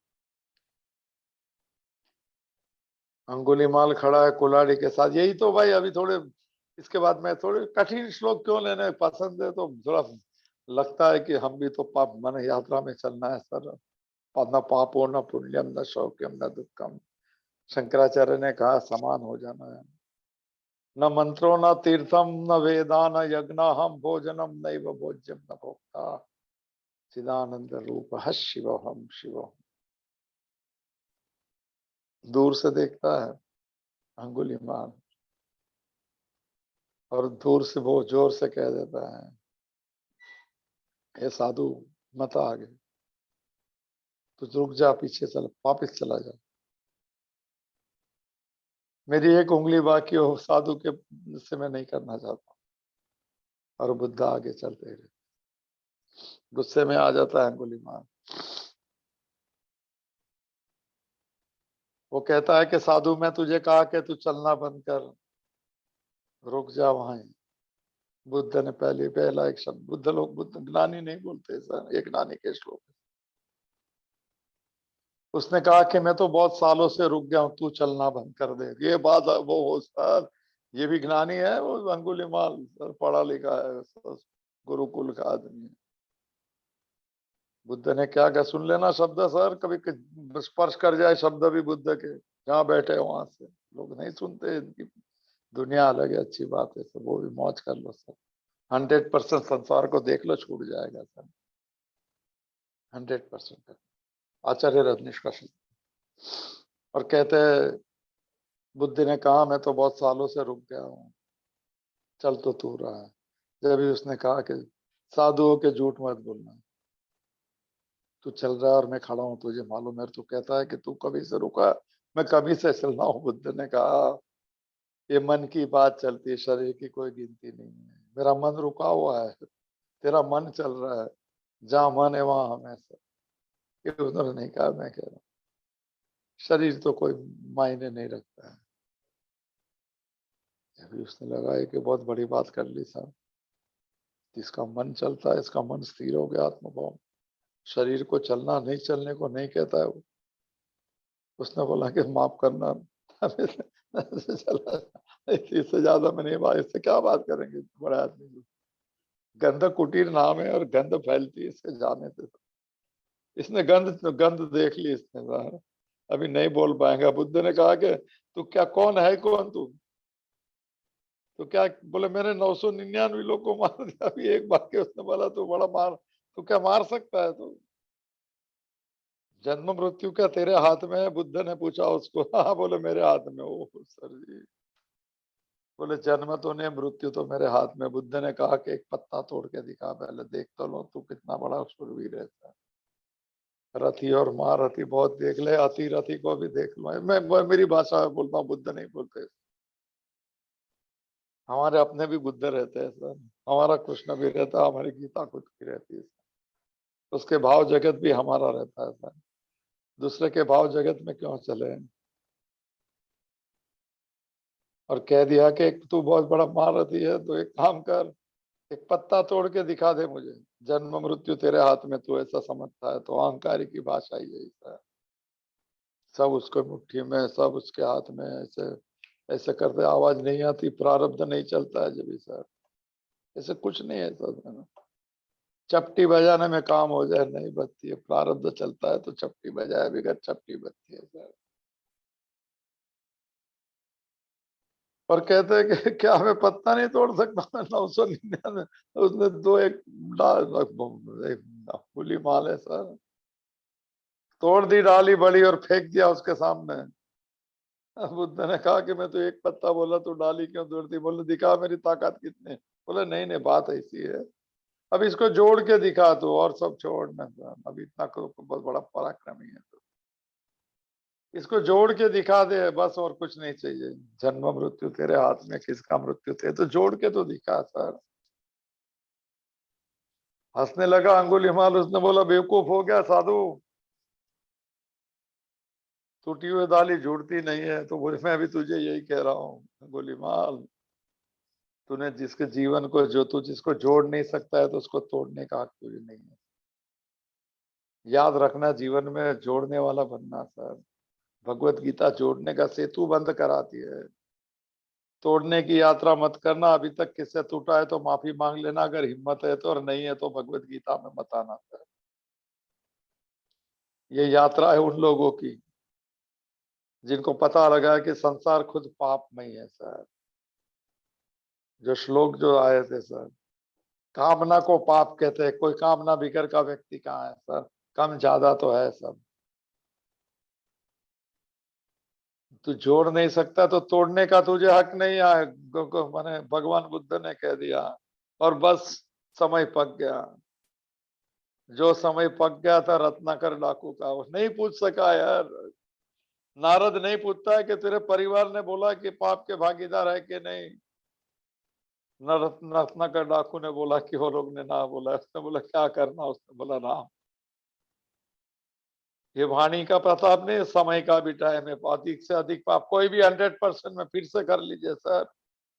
अंगुलीमाल खड़ा है कुल्हाड़ी के साथ। यही तो भाई अभी थोड़े इसके बाद में थोड़े कठिन श्लोक क्यों लेने पसंद है, तो थोड़ा लगता है कि हम भी तो पाप मन यात्रा में चलना है सर। न पापो न पुण्यम न शौक्यम न दुखम, शंकराचार्य ने कहा समान हो जाना है। न मंत्रो न तीर्थम न वेदा न यज्ञ, हम भोजनम नैव भोज्यम न भोक्ता, चिदानंद रूप ह शिव हम शिव। दूर से देखता है अंगुलीमाल, और दूर से वो जोर से कह देता है, हे साधु मत आगे, तो रुक जा, पीछे चल, वापिस चला जा, मेरी एक उंगली बाकी हो साधु के से मैं नहीं करना चाहता। और बुद्ध आगे चलते रहे। गुस्से में आ जाता है अंगुलीमाल। वो कहता है कि साधु मैं तुझे कहा कि तू चलना बंद कर, रुक जा वहां। बुद्ध ने पहला एक शब्द, बुद्ध लोग बुद्ध ज्ञानी नहीं बोलते सर, एक ज्ञानी के श्लोक। उसने कहा कि मैं तो बहुत सालों से रुक गया हूं, तू चलना बंद कर दे। ये बात वो हो सर, ये भी ज्ञानी है वो अंगुलीमाल सर, पढ़ा लिखा है सर, गुरुकुल का आदमी है। बुद्ध ने क्या क्या सुन लेना शब्द सर, कभी स्पर्श कर जाए शब्द भी बुद्ध के, जहाँ बैठे वहां से लोग नहीं सुनते। इनकी दुनिया अलग है, अच्छी बात है सर, वो भी मौज कर लो सर। 100% संसार को देख लो, छूट जाएगा सर, 100%। आचार्य रजनीश का शब्द। और कहते हैं बुद्ध ने कहा मैं तो बहुत सालों से रुक गया हूँ, चल तो तू रहा है। जब भी उसने कहा कि साधुओं के झूठ मत बोलना, तू चल रहा है और मैं खड़ा हूं, तुझे मालूम है। तू कहता है कि तू कभी से रुका, मैं कभी से चल रहा हूँ। बुद्ध ने कहा ये मन की बात चलती है, शरीर की कोई गिनती नहीं है। मेरा मन रुका हुआ है, तेरा मन चल रहा है, जहां मन है वहां हमेशा। ये उन्होंने नहीं कहा, मैं कह रहा हूँ शरीर तो कोई मायने नहीं रखता है। अभी उसने लगाया कि बहुत बड़ी बात कर ली साहब, इसका मन चलता है, इसका मन स्थिर हो गया आत्मभाव, शरीर को चलना नहीं चलने को नहीं कहता है वो। उसने बोला कि माफ करना, चला, इससे ज्यादा मैं नहीं बात, इससे क्या बात करेंगे बड़े आदमी को। गंध कुटीर नाम है और गंध फैलती है, इसके जाने से। इसने गंध गंध देख ली इसने साहब, अभी नहीं बोल पाएगा। बुद्ध ने कहा कि तू क्या, कौन है, कौन तू? तो क्या बोले, मैंने 999 लोग को मार दिया, अभी एक बार के। उसने बोला तू बड़ा मार, तू क्या मार सकता है तू? जन्म मृत्यु क्या तेरे हाथ में है? बुद्ध ने पूछा उसको। हाँ बोले मेरे हाथ में। ओ सर जी, बोले जन्म तो नहीं, मृत्यु तो मेरे हाथ में। बुद्ध ने कहा कि एक पत्ता तोड़ के दिखा, पहले देख तो लो तू कितना बड़ा शूरवीर है। रथी और महारथी बहुत देख ले, अति रथी को भी देख लो। मैं मेरी भाषा में बोलता हूँ, बुद्ध नहीं बोलते। हमारे अपने भी बुद्ध रहते हैं सर, हमारा कृष्ण भी रहता है, हमारी गीता खुद की रहती है, उसके भाव जगत भी हमारा रहता है सर। दूसरे के भाव जगत में क्यों चले? और कह दिया कि तू बहुत बड़ा महारथी है तो एक काम कर, एक पत्ता तोड़ के दिखा दे मुझे, जन्म मृत्यु तेरे हाथ में, तू ऐसा समझता है तो। अहंकारी की भाषा ही यही है, सब उसको मुट्ठी में, सब उसके हाथ में, ऐसे ऐसे करते आवाज नहीं आती, प्रारब्ध नहीं चलता है जब सर, ऐसे कुछ नहीं है सर। चपटी बजाने में काम हो जाए नहीं बजती है, प्रारब्ध चलता है तो चपटी बजाए बगैर चपटी बजती है सर। और कहते हैं कि क्या मैं पत्ता नहीं तोड़ सकता? 999, उसने दो एक फूली माल है सर, तोड़ दी डाली बड़ी और फेंक दिया उसके सामने। बुद्ध ने कहा कि मैं तो एक पत्ता बोला, तू डाली क्यों तोड़ती? बोले दिखा मेरी ताकत कितनी। बोले नहीं नहीं, बात ऐसी है, अब इसको जोड़ के दिखा तू, और सब छोड़ना। अभी इतना बहुत बड़ा पराक्रमी है तो इसको जोड़ के दिखा दे बस, और कुछ नहीं चाहिए। जन्म मृत्यु तेरे हाथ में, किसका मृत्यु थे, तो जोड़ के तो दिखा सर। हंसने लगा अंगुलीमाल, उसने बोला बेवकूफ हो गया साधु, टूटी हुई दाली जुड़ती नहीं है। तो बोले मैं भी तुझे यही कह रहा हूँ अंगुलीमाल, तूने जिसके जीवन को, जो तू जिसको जोड़ नहीं सकता है तो उसको तोड़ने का हक तुझे नहीं है। याद रखना, जीवन में जोड़ने वाला बनना सर। भगवत गीता जोड़ने का सेतु बंद कराती है, तोड़ने की यात्रा मत करना। अभी तक किससे टूटा है तो माफी मांग लेना, अगर हिम्मत है तो, और नहीं है तो भगवत गीता में मत आना सर। ये यात्रा है उन लोगों की जिनको पता लगा कि संसार खुद पापमय है सर। जो श्लोक जो आए थे सर, कामना को पाप कहते हैं, कोई कामना बिगर का व्यक्ति कहाँ है सर? कम ज्यादा तो है सब। तू जोड़ नहीं सकता तो तोड़ने का तुझे हक नहीं है, माने भगवान बुद्ध ने कह दिया। और बस समय पक गया, जो समय पक गया था रत्नाकर डाकू का, वो नहीं पूछ सका यार। नारद नहीं पूछता है कि तेरे परिवार ने बोला कि पाप के भागीदार है कि नहीं? रत्नाकर डाकू ने बोला कि वो लोग ने ना बोला। उसने बोला क्या करना? उसने बोला राम। ये वाणी का प्रताप नहीं, समय का भी टाइम है। अधिक से अधिक पाप, कोई भी 100% में फिर से कर लीजिए सर।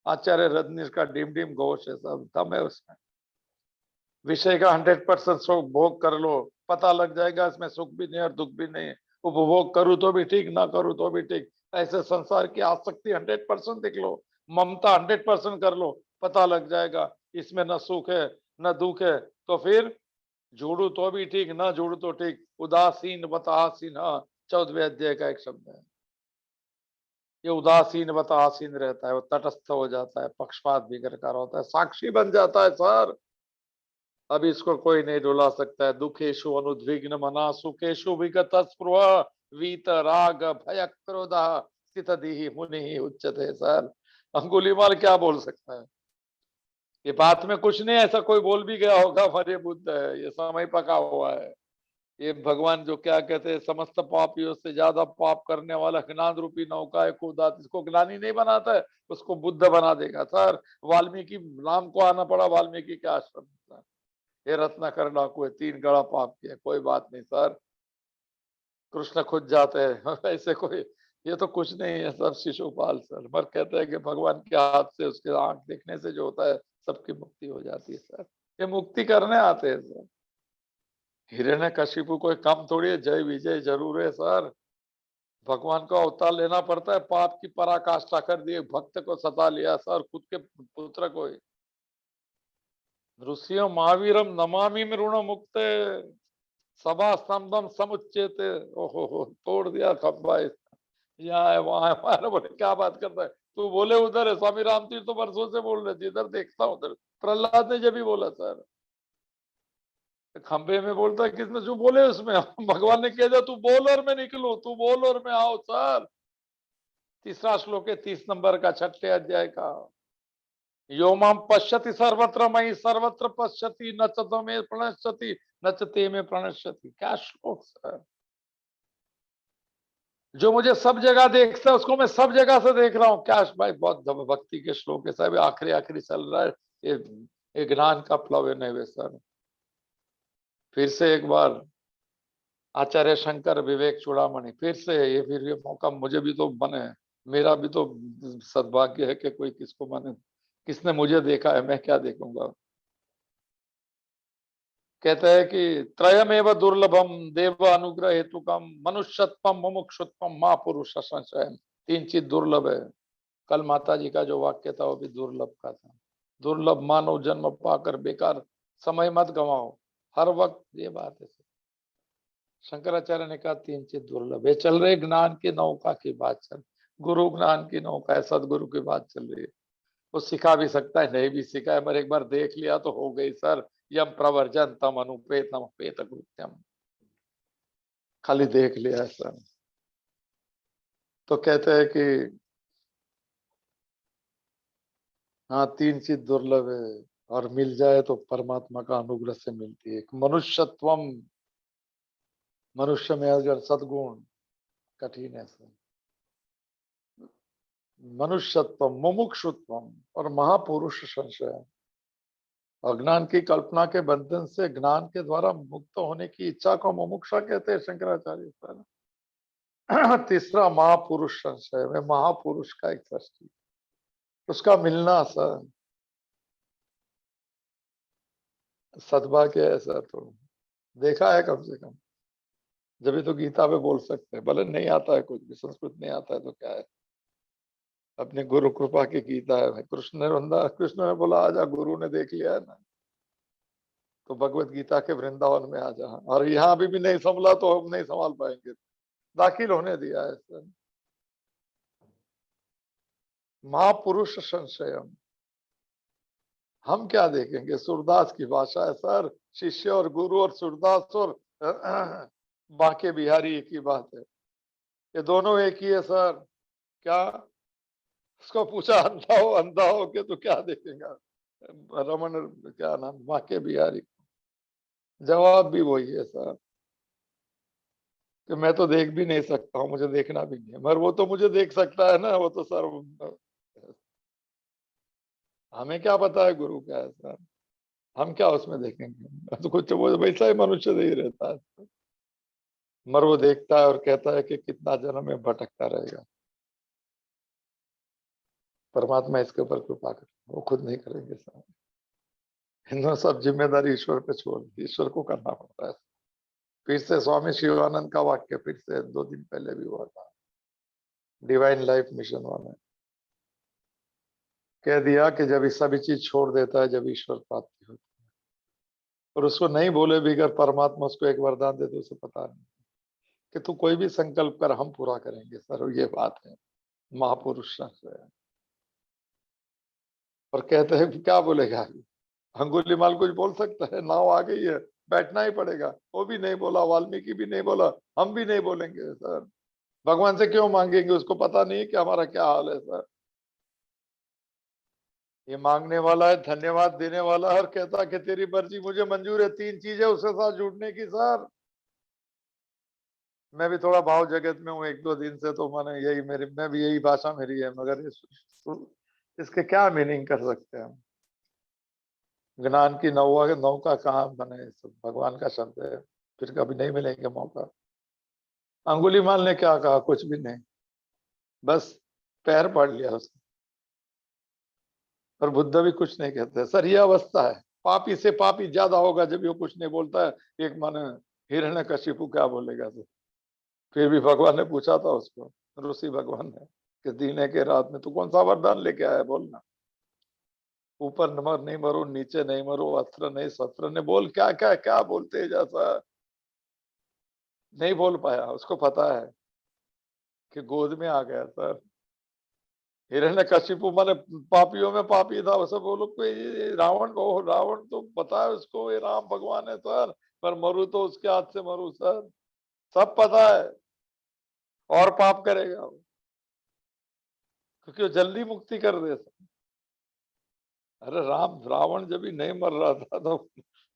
आचार्य रजनीश का डिम डिम घोष है, सब दम है उसमें। विषय का 100% सुख भोग कर लो, पता लग जाएगा इसमें सुख भी नहीं और दुख भी नहीं। उपभोग करूँ तो भी ठीक, ना करूँ तो भी ठीक। ऐसे संसार की आसक्ति 100% देख लो, ममता 100% कर लो, पता लग जाएगा इसमें न सुख है न दुख है। तो फिर जोड़ू तो भी ठीक, ना जोड़ू तो ठीक। उदासीन बतासीन, 14वें अध्याय का एक शब्द है। ये उदासीन बतासीन रहता है, वो तटस्थ हो जाता है, पक्षपात भी करता होता है, साक्षी बन जाता है सर। अब इसको कोई नहीं डुला सकता है। दुखेशु अनुद्विग्न मना, सुखेशु विगत स्पृह, वीत राग भय क्रोध स्थित दी मुनि उच्चते सर। अंगुलीमाल क्या बोल सकता है? ये बात में कुछ नहीं, ऐसा कोई बोल भी गया होगा पर ये बुद्ध है, ये समय पका हुआ है। ये भगवान जो क्या कहते हैं, समस्त पापियों से ज्यादा पाप करने वाला ज्ञान रूपी नौका है खुदा, इसको ज्ञानी नहीं बनाता है उसको बुद्ध बना देगा सर। वाल्मीकि नाम को आना पड़ा वाल्मीकि के आश्रम में। ये रत्नाकर डाकू है, 3 गड़ा पाप किए, कोई बात नहीं सर, कृष्ण खुद जाते हैं। ऐसे कोई ये तो कुछ नहीं है सर शिशुपाल सर, पर कहते हैं कि भगवान के हाथ से उसके आंख देखने से जो होता है सबकी मुक्ति हो जाती है सर। ये मुक्ति करने आते हैं सर। हिरण्यकशिपु कोई कम थोड़ी है, जय विजय जरूर है सर। भगवान को अवतार लेना पड़ता है, पाप की पराकाष्ठा कर दिए, भक्त को सता लिया सर, खुद के पुत्र को ही। ऋषियों महावीरम नमामि ऋण मुक्त सभा स्तंभम समुच्चेत। ओहो तोड़ दिया खंबा। यहाँ है वहां है, हमारा बोले क्या बात करता है तू, बोले उधर है। स्वामी राम तीर्थ तो वर्षों से बोल रहे थे, इधर देखता हूँ उधर। प्रहलाद ने जब भी बोला सर, खंबे में बोलता है किसने जो बोले उसमें भगवान ने कह दिया तू बोल और मैं निकलू, तू बोल और मैं आओ सर। तीसरा श्लोक है 30 नंबर का 6ठे अध्याय का। यो माम पश्यति सर्वत्र मयि सर्वत्र पश्यति न च में प्रणश्यति न च ते में प्रणश्यति। क्या श्लोक सर। जो मुझे सब जगह देखता है उसको मैं सब जगह से देख रहा हूँ। क्या भाई, बहुत भक्ति के श्लोक है साहब, आखिरी आखिरी चल रहा है ये ज्ञान का प्लवन है सर। फिर से एक बार आचार्य शंकर विवेक चूड़ामणि, फिर से ये मौका मुझे भी तो बने, मेरा भी तो सद्भाग्य है कि कोई किसको माने, किसने मुझे देखा है, मैं क्या देखूंगा। कहते हैं कि त्रयमेव दुर्लभम देव अनुग्रह हेतुकम मनुष्यत्वम मुमुक्षुत्वम माँ पुरुष संशय। 3 चीज दुर्लभ है। कल माता जी का जो वाक्य था वो भी दुर्लभ का था। दुर्लभ मानव जन्म पाकर बेकार समय मत गंवाओ, हर वक्त ये बात है। शंकराचार्य ने कहा 3 चीज दुर्लभ है। चल रहे ज्ञान की नौका की बात चल, गुरु ज्ञान की नौका है, सदगुरु की बात चल रही है। वो सिखा भी सकता है, नहीं भी सिखा है, पर एक बार देख लिया तो हो गई सर। यम प्रवर्जन तम अनुपेतम पेत कृत्यम, खाली देख लिया है सर। तो कहते हैं कि हाँ 3 चीज दुर्लभ है, और मिल जाए तो परमात्मा का अनुग्रह से मिलती है। मनुष्यत्वम, मनुष्य में अगर सद्गुण कठिन है सर। मनुष्यत्वम मुमुक्षुत्वम और महापुरुष संशय। अज्ञान की कल्पना के बंधन से ज्ञान के द्वारा मुक्त होने की इच्छा को मुमुक्षा कहते हैं शंकराचार्य सर। तीसरा महापुरुष संशय में महापुरुष का एक सृष्टि, उसका मिलना सर सद्भाग्य है सर। तो देखा है कम से कम, जब भी तो गीता पे बोल सकते हैं। भले नहीं आता है कुछ भी, संस्कृत नहीं आता है तो क्या है, अपने गुरु कृपा की गीता है। कृष्ण ने बंदा, कृष्ण ने बोला आजा, गुरु ने देख लिया है ना, तो भगवत गीता के वृंदावन में आ जा। और यहाँ भी नहीं संभला तो हम नहीं संभाल पाएंगे, दाखिल होने दिया है सर। महापुरुष संशयम, हम क्या देखेंगे। सूरदास की भाषा है सर, शिष्य और गुरु और सूरदास और बांके बिहारी एक ही बात है, ये दोनों एक ही है सर। क्या उसको पूछा अंधा हो के तो क्या देखेगा, रमन क्या नाम बांके बिहारी, जवाब भी वही है सर कि मैं तो देख भी नहीं सकता हूँ, मुझे देखना भी नहीं है, मगर वो तो मुझे देख सकता है ना, वो तो सर हमें क्या पता है गुरु क्या है सर, हम क्या उसमें देखेंगे। तो कुछ वो वैसा ही मनुष्य नहीं रहता है, मगर वो देखता है और कहता है कि कितना जन्म में भटकता रहेगा। परमात्मा इसके ऊपर कृपा करे, वो खुद नहीं करेंगे सर। इन सब जिम्मेदारी ईश्वर पे छोड़ दी, ईश्वर को करना पड़ता है। फिर से स्वामी शिवानंद का वाक्य फिर से 2 दिन पहले भी हुआ था, डिवाइन लाइफ मिशन वाले कह दिया कि जब ये सभी चीज छोड़ देता है जब ईश्वर प्राप्ति होती है। और उसको नहीं बोले भी, अगर परमात्मा उसको एक वरदान दे तो उसे पता नहीं कि तू कोई भी संकल्प कर, हम पूरा करेंगे सर। ये बात है महापुरुष से। और कहते हैं क्या बोलेगा, अंगुलीमाल कुछ बोल सकता है, नाव आ गई है बैठना ही पड़ेगा, वो भी नहीं बोला, वाल्मीकि भी नहीं बोला, हम भी नहीं बोलेंगे सर। भगवान से क्यों मांगेंगे, उसको पता नहीं कि हमारा क्या हाल है सर। ये मांगने वाला है, धन्यवाद देने वाला है, और कहता कि तेरी मर्जी मुझे मंजूर है। 3 चीजें उसके साथ जुड़ने की सर। मैं भी थोड़ा भाव जगत में हूँ 1-2 दिन से, तो मैंने यही मेरी, मैं भी यही भाषा मेरी है, मगर इसके क्या मीनिंग कर सकते हैं हम। ज्ञान की नौका कहाँ बने, सब भगवान का शब्द है, फिर कभी नहीं मिलेंगे मौका। अंगुलीमाल ने क्या कहा, कुछ भी नहीं। बस पैर पड़ लिया उसने। और बुद्ध भी कुछ नहीं कहते। सर ये अवस्था है, पापी से पापी ज्यादा होगा जब ये कुछ नहीं बोलता है। एक मन हिरण्यकशिपु क्या बोलेगा तो। फिर भी भगवान ने पूछा था उसको, ऋषि भगवान ने, कि दीने के रात में तू कौन सा वरदान लेके आया, बोलना। ऊपर नमर नहीं मरो, नीचे नहीं मरो, अस्त्र नहीं शस्त्र नहीं, बोल क्या क्या क्या बोलते हैं जैसा। नहीं बोल पाया। उसको पता है कि गोद में आ गया सर। हिरण्यकशिपु माने पापियों में पापी था। सब वो लोग को ये रावण को, रावण तो पता है उसको ये राम भगवान है सर, पर मरु तो उसके हाथ से मरु सर, सब पता है। और पाप करेगा वो, क्योंकि वो जल्दी मुक्ति कर दे। अरे राम, रावण जब भी नहीं मर रहा था तो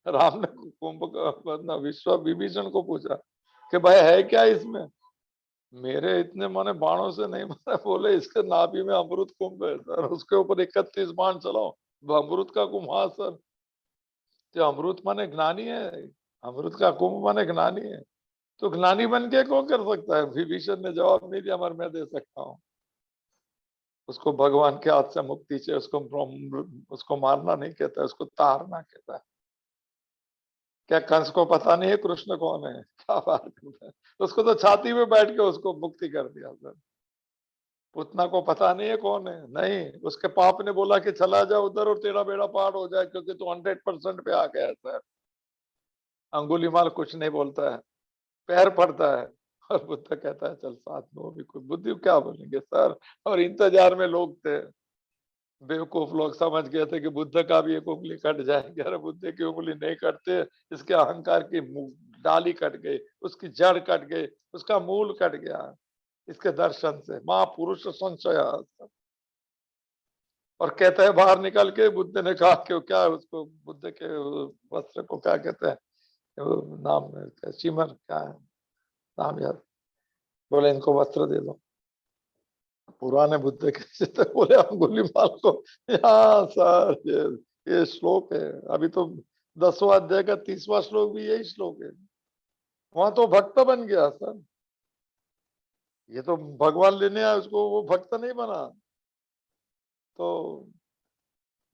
राम ने कुंभ विश्व विभीषण को पूछा कि भाई है क्या इसमें। मेरे इतने माने बाणों से नहीं मारे, बोले इसके नाभि में अमृत कुंभ है सर, उसके ऊपर 31 बाण चलाओ, अमृत का कुंभ। हाँ सर, तो अमृत माने ज्ञानी है, अमृत का कुंभ माने ज्ञानी है। तो ज्ञानी बन के कौन कर सकता है। विभीषण ने जवाब नहीं दिया, मगर मैं दे सकता हूँ। उसको भगवान के हाथ से मुक्ति चाहिए। उसको मारना नहीं कहता है, उसको तारना कहता है। क्या कंस को पता नहीं है कृष्ण कौन है, क्या बात करता है। उसको तो छाती में बैठ के उसको मुक्ति कर दिया सर। पुतना को पता नहीं है कौन है, नहीं, उसके पाप ने बोला कि चला जा उधर और तेरा बेड़ा पार हो जाए, क्योंकि तू 100% पे आ गया है सर। अंगुलीमाल कुछ नहीं बोलता है, पैर पड़ता है। और बुद्ध कहता है चल साथ में, वो भी कोई बुद्धि क्या बोलेंगे सर। और इंतजार में लोग थे, बेवकूफ लोग समझ गए थे कि बुद्ध का भी एक उंगली कट जाएगी। अरे बुद्ध की उंगली नहीं कटते, इसके अहंकार की डाली कट गई, उसकी जड़ कट गई, उसका मूल कट गया इसके दर्शन से। महापुरुष संशय। और कहते हैं बाहर निकल के बुद्ध ने कहा कि क्या उसको, बुद्ध के वस्त्र को क्या कहते हैं, वो नाम है चिमर, क्या है नाम याद। बोले इनको वस्त्र दे दो। पुराने बुद्ध के तो बोले अंगुली माल को। हाँ सर, ये श्लोक है। अभी तो 10वां अध्याय का 30वां श्लोक भी यही श्लोक है। वहां तो भक्त बन गया सर। ये तो भगवान लेने आया, उसको वो भक्त नहीं बना, तो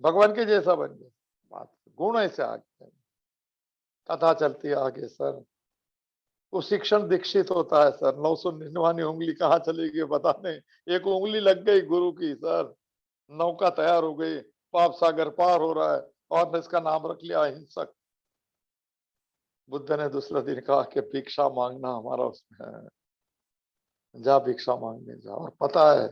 भगवान के जैसा बन गया। बात गुण ऐसे आगे, कथा चलती है आगे सर। वो शिक्षण दीक्षित होता है सर। 999 उंगली कहाँ चली गई पता नहीं, एक उंगली लग गई गुरु की सर, नौका तैयार हो गई, पाप सागर पार हो रहा है। और ने इसका नाम रख लिया अहिंसक। बुद्ध ने दूसरे दिन कहा कि भिक्षा मांगना हमारा उसमें है, जा भिक्षा मांगने जा। और पता है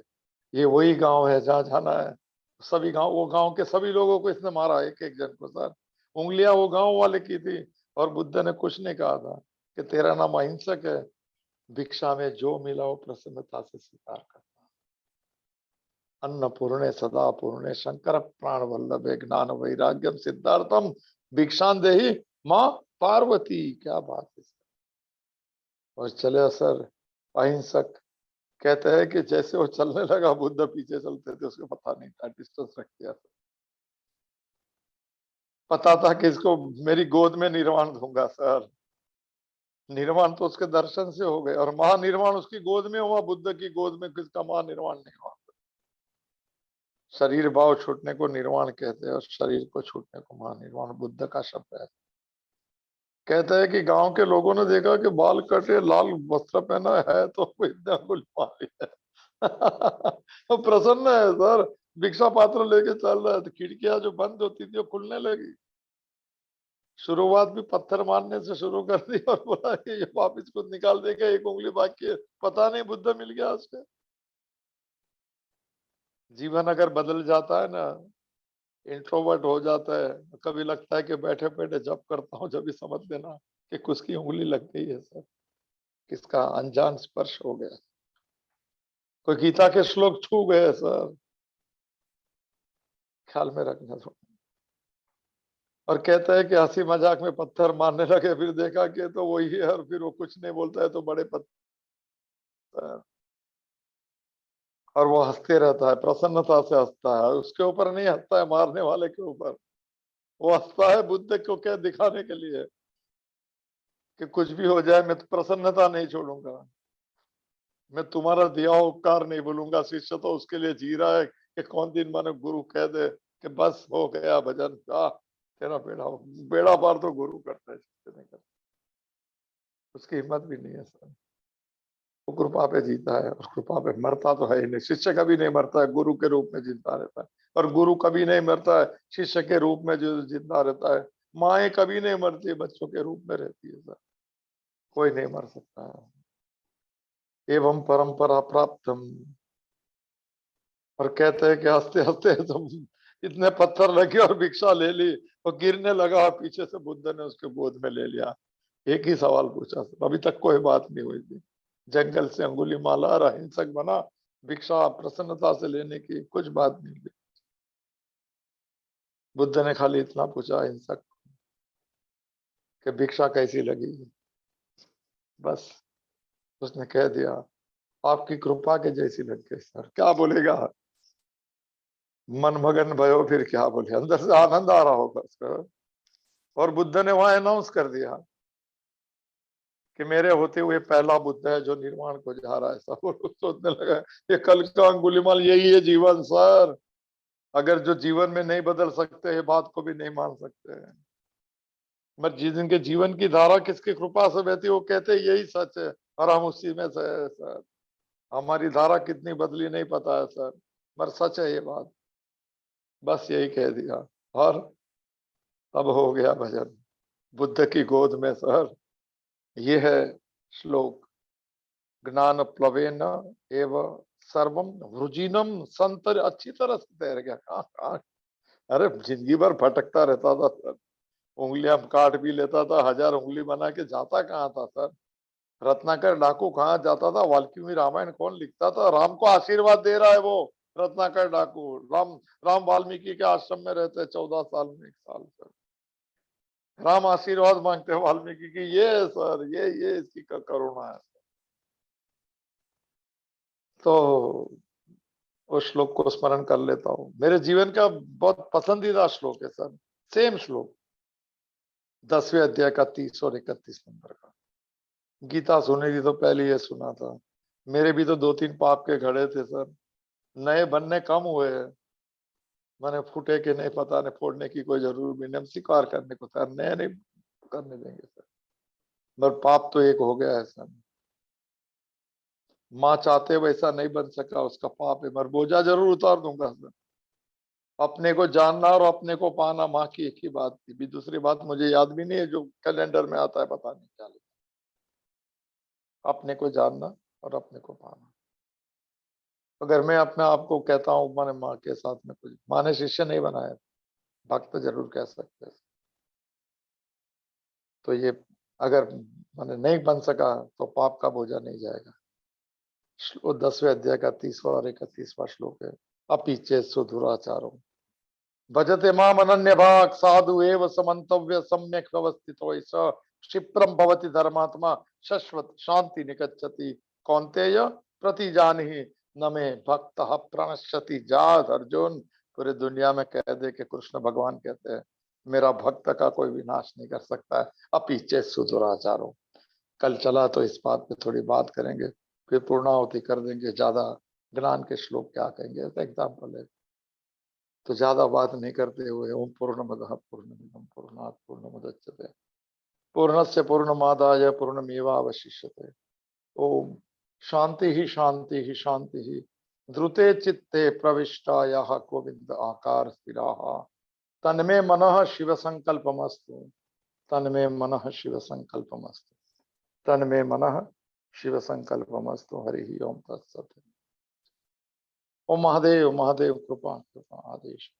ये वही गांव है जहाँ जाना है। सभी गांव, वो गांव के सभी लोगों को इसने मारा, एक एक जन को सर। उंगलियां वो गांव वाले की थी। और बुद्ध ने कुछ नहीं कहा था कि तेरा नाम अहिंसक है, भिक्षा में जो मिला वो प्रसन्नता से स्वीकार करना। अन्नपूर्णे सदा पूर्णे शंकर प्राण वल्लभे ज्ञान वैराग्यम सिद्धार्थम भिक्षान देही माँ पार्वती। क्या बात है। और चले सर अहिंसक। कहते हैं कि जैसे वो चलने लगा, बुद्ध पीछे चलते थे, उसको पता नहीं था, डिस्टेंस रख दिया। पता था कि इसको मेरी गोद में निर्वाण दूंगा सर। निर्वाण तो उसके दर्शन से हो गए, और महानिर्वाण उसकी गोद में हुआ। बुद्ध की गोद में किसका महानिर्वाण नहीं हुआ। शरीर भाव छूटने को निर्वाण कहते हैं, और शरीर को छूटने को महानिर्वाण बुद्ध का शब्द है। कहते हैं कि गांव के लोगों ने देखा कि बाल कटे, लाल वस्त्र पहना है, तो इतना गुल मारी है। तो प्रसन्न है सर। भिक्षा पात्र लेके चल रहा है, तो खिड़कियां जो बंद होती थी वो खुलने लगी। शुरुआत भी पत्थर मारने से शुरू कर दी, और बोला कि ये वापिस को निकाल देगा, एक उंगली बाकी है। पता नहीं बुद्ध मिल गया उसके। जीवन अगर बदल जाता है ना, इंट्रोवर्ट हो जाता है, कभी लगता है कि बैठे बैठे जब करता हूँ, जब भी समझ लेना कि किसकी उंगली लग गई है सर, किसका अनजान स्पर्श हो गया। कोई गीता के श्लोक छू गए सर, ख्याल में रखना थोड़ा। और कहता है कि हंसी मजाक में पत्थर मारने लगे, फिर देखा कि तो वही है, और फिर वो कुछ नहीं बोलता है तो बड़े पत्थर। और वो हंसते रहता है, प्रसन्नता से हंसता है। उसके ऊपर नहीं हंसता है, मारने वाले के ऊपर। वो हंसता है बुद्ध को क्या दिखाने के लिए कि कुछ भी हो जाए मैं तो प्रसन्नता नहीं छोड़ूंगा। मैं तुम्हारा दिया हुआ उपकार नहीं भूलूंगा। शिष्य तो उसके लिए जी रहा है कि कौन दिन माने गुरु कह दे कि बस हो गया भजन का, तेरा बेड़ा पार तो गुरु करता है, शिष्य नहीं करता। उसकी हिम्मत भी नहीं है सर। वो कृपा पे जीता है और कृपा पे मरता तो है ही नहीं। शिष्य कभी नहीं मरता है, गुरु के रूप में जिंदा रहता है। और गुरु कभी नहीं मरता है, शिष्य के रूप में जो जिंदा रहता है। माएँ कभी नहीं मरती, बच्चों के रूप में रहती है सर। कोई नहीं मर सकता है। एवं परंपरा प्राप्तम। और कहते हैं कि हंसते हंसते तुम इतने पत्थर लगे और भिक्षा ले ली और गिरने लगा और पीछे से बुद्ध ने उसके गोद में ले लिया। एक ही सवाल पूछा, अभी तक कोई बात नहीं हुई थी। जंगल से अंगुलीमाला और अहिंसक बना, भिक्षा प्रसन्नता से लेने की कुछ बात नहीं हुई। बुद्ध ने खाली इतना पूछा अहिंसक कि भिक्षा कैसी लगी, बस उसने कह दिया आपकी कृपा के जैसी लग गई सर। क्या बोलेगा, मनमगन भयो फिर क्या बोले, अंदर से आनंद आ रहा होगा उसका। और बुद्ध ने वहां अनाउंस कर दिया कि मेरे होते हुए पहला बुद्ध है जो निर्वाण को जा रहा है। सब सोचने लगा ये कल का अंगुलीमाल, यही है जीवन सर। अगर जो जीवन में नहीं बदल सकते हैं, बात को भी नहीं मान सकते हैं। मगर जिनके जीवन की धारा किसकी कृपा से बहती, वो कहते हैं यही सच है और हम उसी में से है सर। हमारी धारा कितनी बदली नहीं पता है सर, मगर सच है ये बात। बस यही कह दिया और अब हो गया भजन बुद्ध की गोद में सर। ये है श्लोक, ज्ञान प्लवेन एव सर्वम वृजिनम संतर। अच्छी तरह से तैर गया। कहाँ, अरे जिंदगी भर भटकता रहता था सर, उंगलियां काट भी लेता था, 1000 उंगली बना के जाता कहाँ था सर। रत्नाकर डाकू कहाँ जाता था, वाल्मीकि रामायण कौन लिखता था। राम को आशीर्वाद दे रहा है वो रत्नाकर डाकू। राम वाल्मीकि के आश्रम में रहते 14 साल में 1 साल सर। राम आशीर्वाद मांगते हैं वाल्मीकि की, ये सर ये इसकी करुणा है। तो उस श्लोक को स्मरण कर लेता हूँ। मेरे जीवन का बहुत पसंदीदा श्लोक है सर। सेम श्लोक 10वें अध्याय का 30 और 31 नंबर का। गीता सुनी थी तो पहले ये सुना था। मेरे भी तो 2-3 पाप के घड़े थे सर, नए बनने कम हुए हैं। मैंने फूटे के नहीं पता, नहीं फोड़ने की कोई जरूरत भी नहीं, हम स्वीकार करने को सर, नए नहीं करने देंगे सर। मगर पाप तो एक हो गया है सर। माँ चाहते वैसा नहीं बन सका, उसका पाप है, मगर बोझा जरूर उतार दूंगा सर। अपने को जानना और अपने को पाना माँ की एक ही बात थी। भी दूसरी बात मुझे याद भी नहीं है, जो कैलेंडर में आता है पता नहीं क्या लिखा। अपने को जानना और अपने को पाना। अगर मैं अपने आप को कहता हूँ मैंने माँ के साथ में कुछ, माँ ने शिष्य नहीं बनाया, भक्त जरूर कह सकते हैं। तो ये अगर मैंने नहीं बन सका तो पाप का बोझा नहीं जाएगा। 10वें अध्याय का 30वां और 31वां श्लोक है। अपीचे सुदुराचारो भजते माम अनन्य भाग साधु एव समन्तव्य सम्यक व्यवस्थितो स क्षिप्रम भवति धर्मात्मा शाश्वत शांति निगच्छति कौन्तेय प्रतिजानिहि न मे भक्त प्रणश्यति। जात अर्जुन, पूरे दुनिया में कह दे कि कृष्ण भगवान कहते हैं मेरा भक्त का कोई विनाश नहीं कर सकता है। अपीचे सुदुराचारो। कल चला तो इस बात पे थोड़ी बात करेंगे, फिर पूर्णाहुति कर देंगे। ज्यादा ज्ञान के श्लोक क्या कहेंगे, एग्जाम्पल है। तो ज्यादा बात नहीं करते हुए ओम पूर्णमदः पूर्णमिदं पूर्णात् पूर्णमुदच्यते पूर्णस्य पूर्णमादाय पूर्णमेवावशिष्यते। ओम शांति ही शांति ही शांति ही। द्रुते चित्ते प्रविष्टा यः गोविंद आकार स्थिराः तन्मे मनः शिव संकल्पमस्तु तन्मे मनः शिव संकल्पमस्तु तन्मे मनः शिव संकल्पमस्तु। हरि ओम तत्सत्। ओम महादेव महादेव कृपा कृपा आदेश।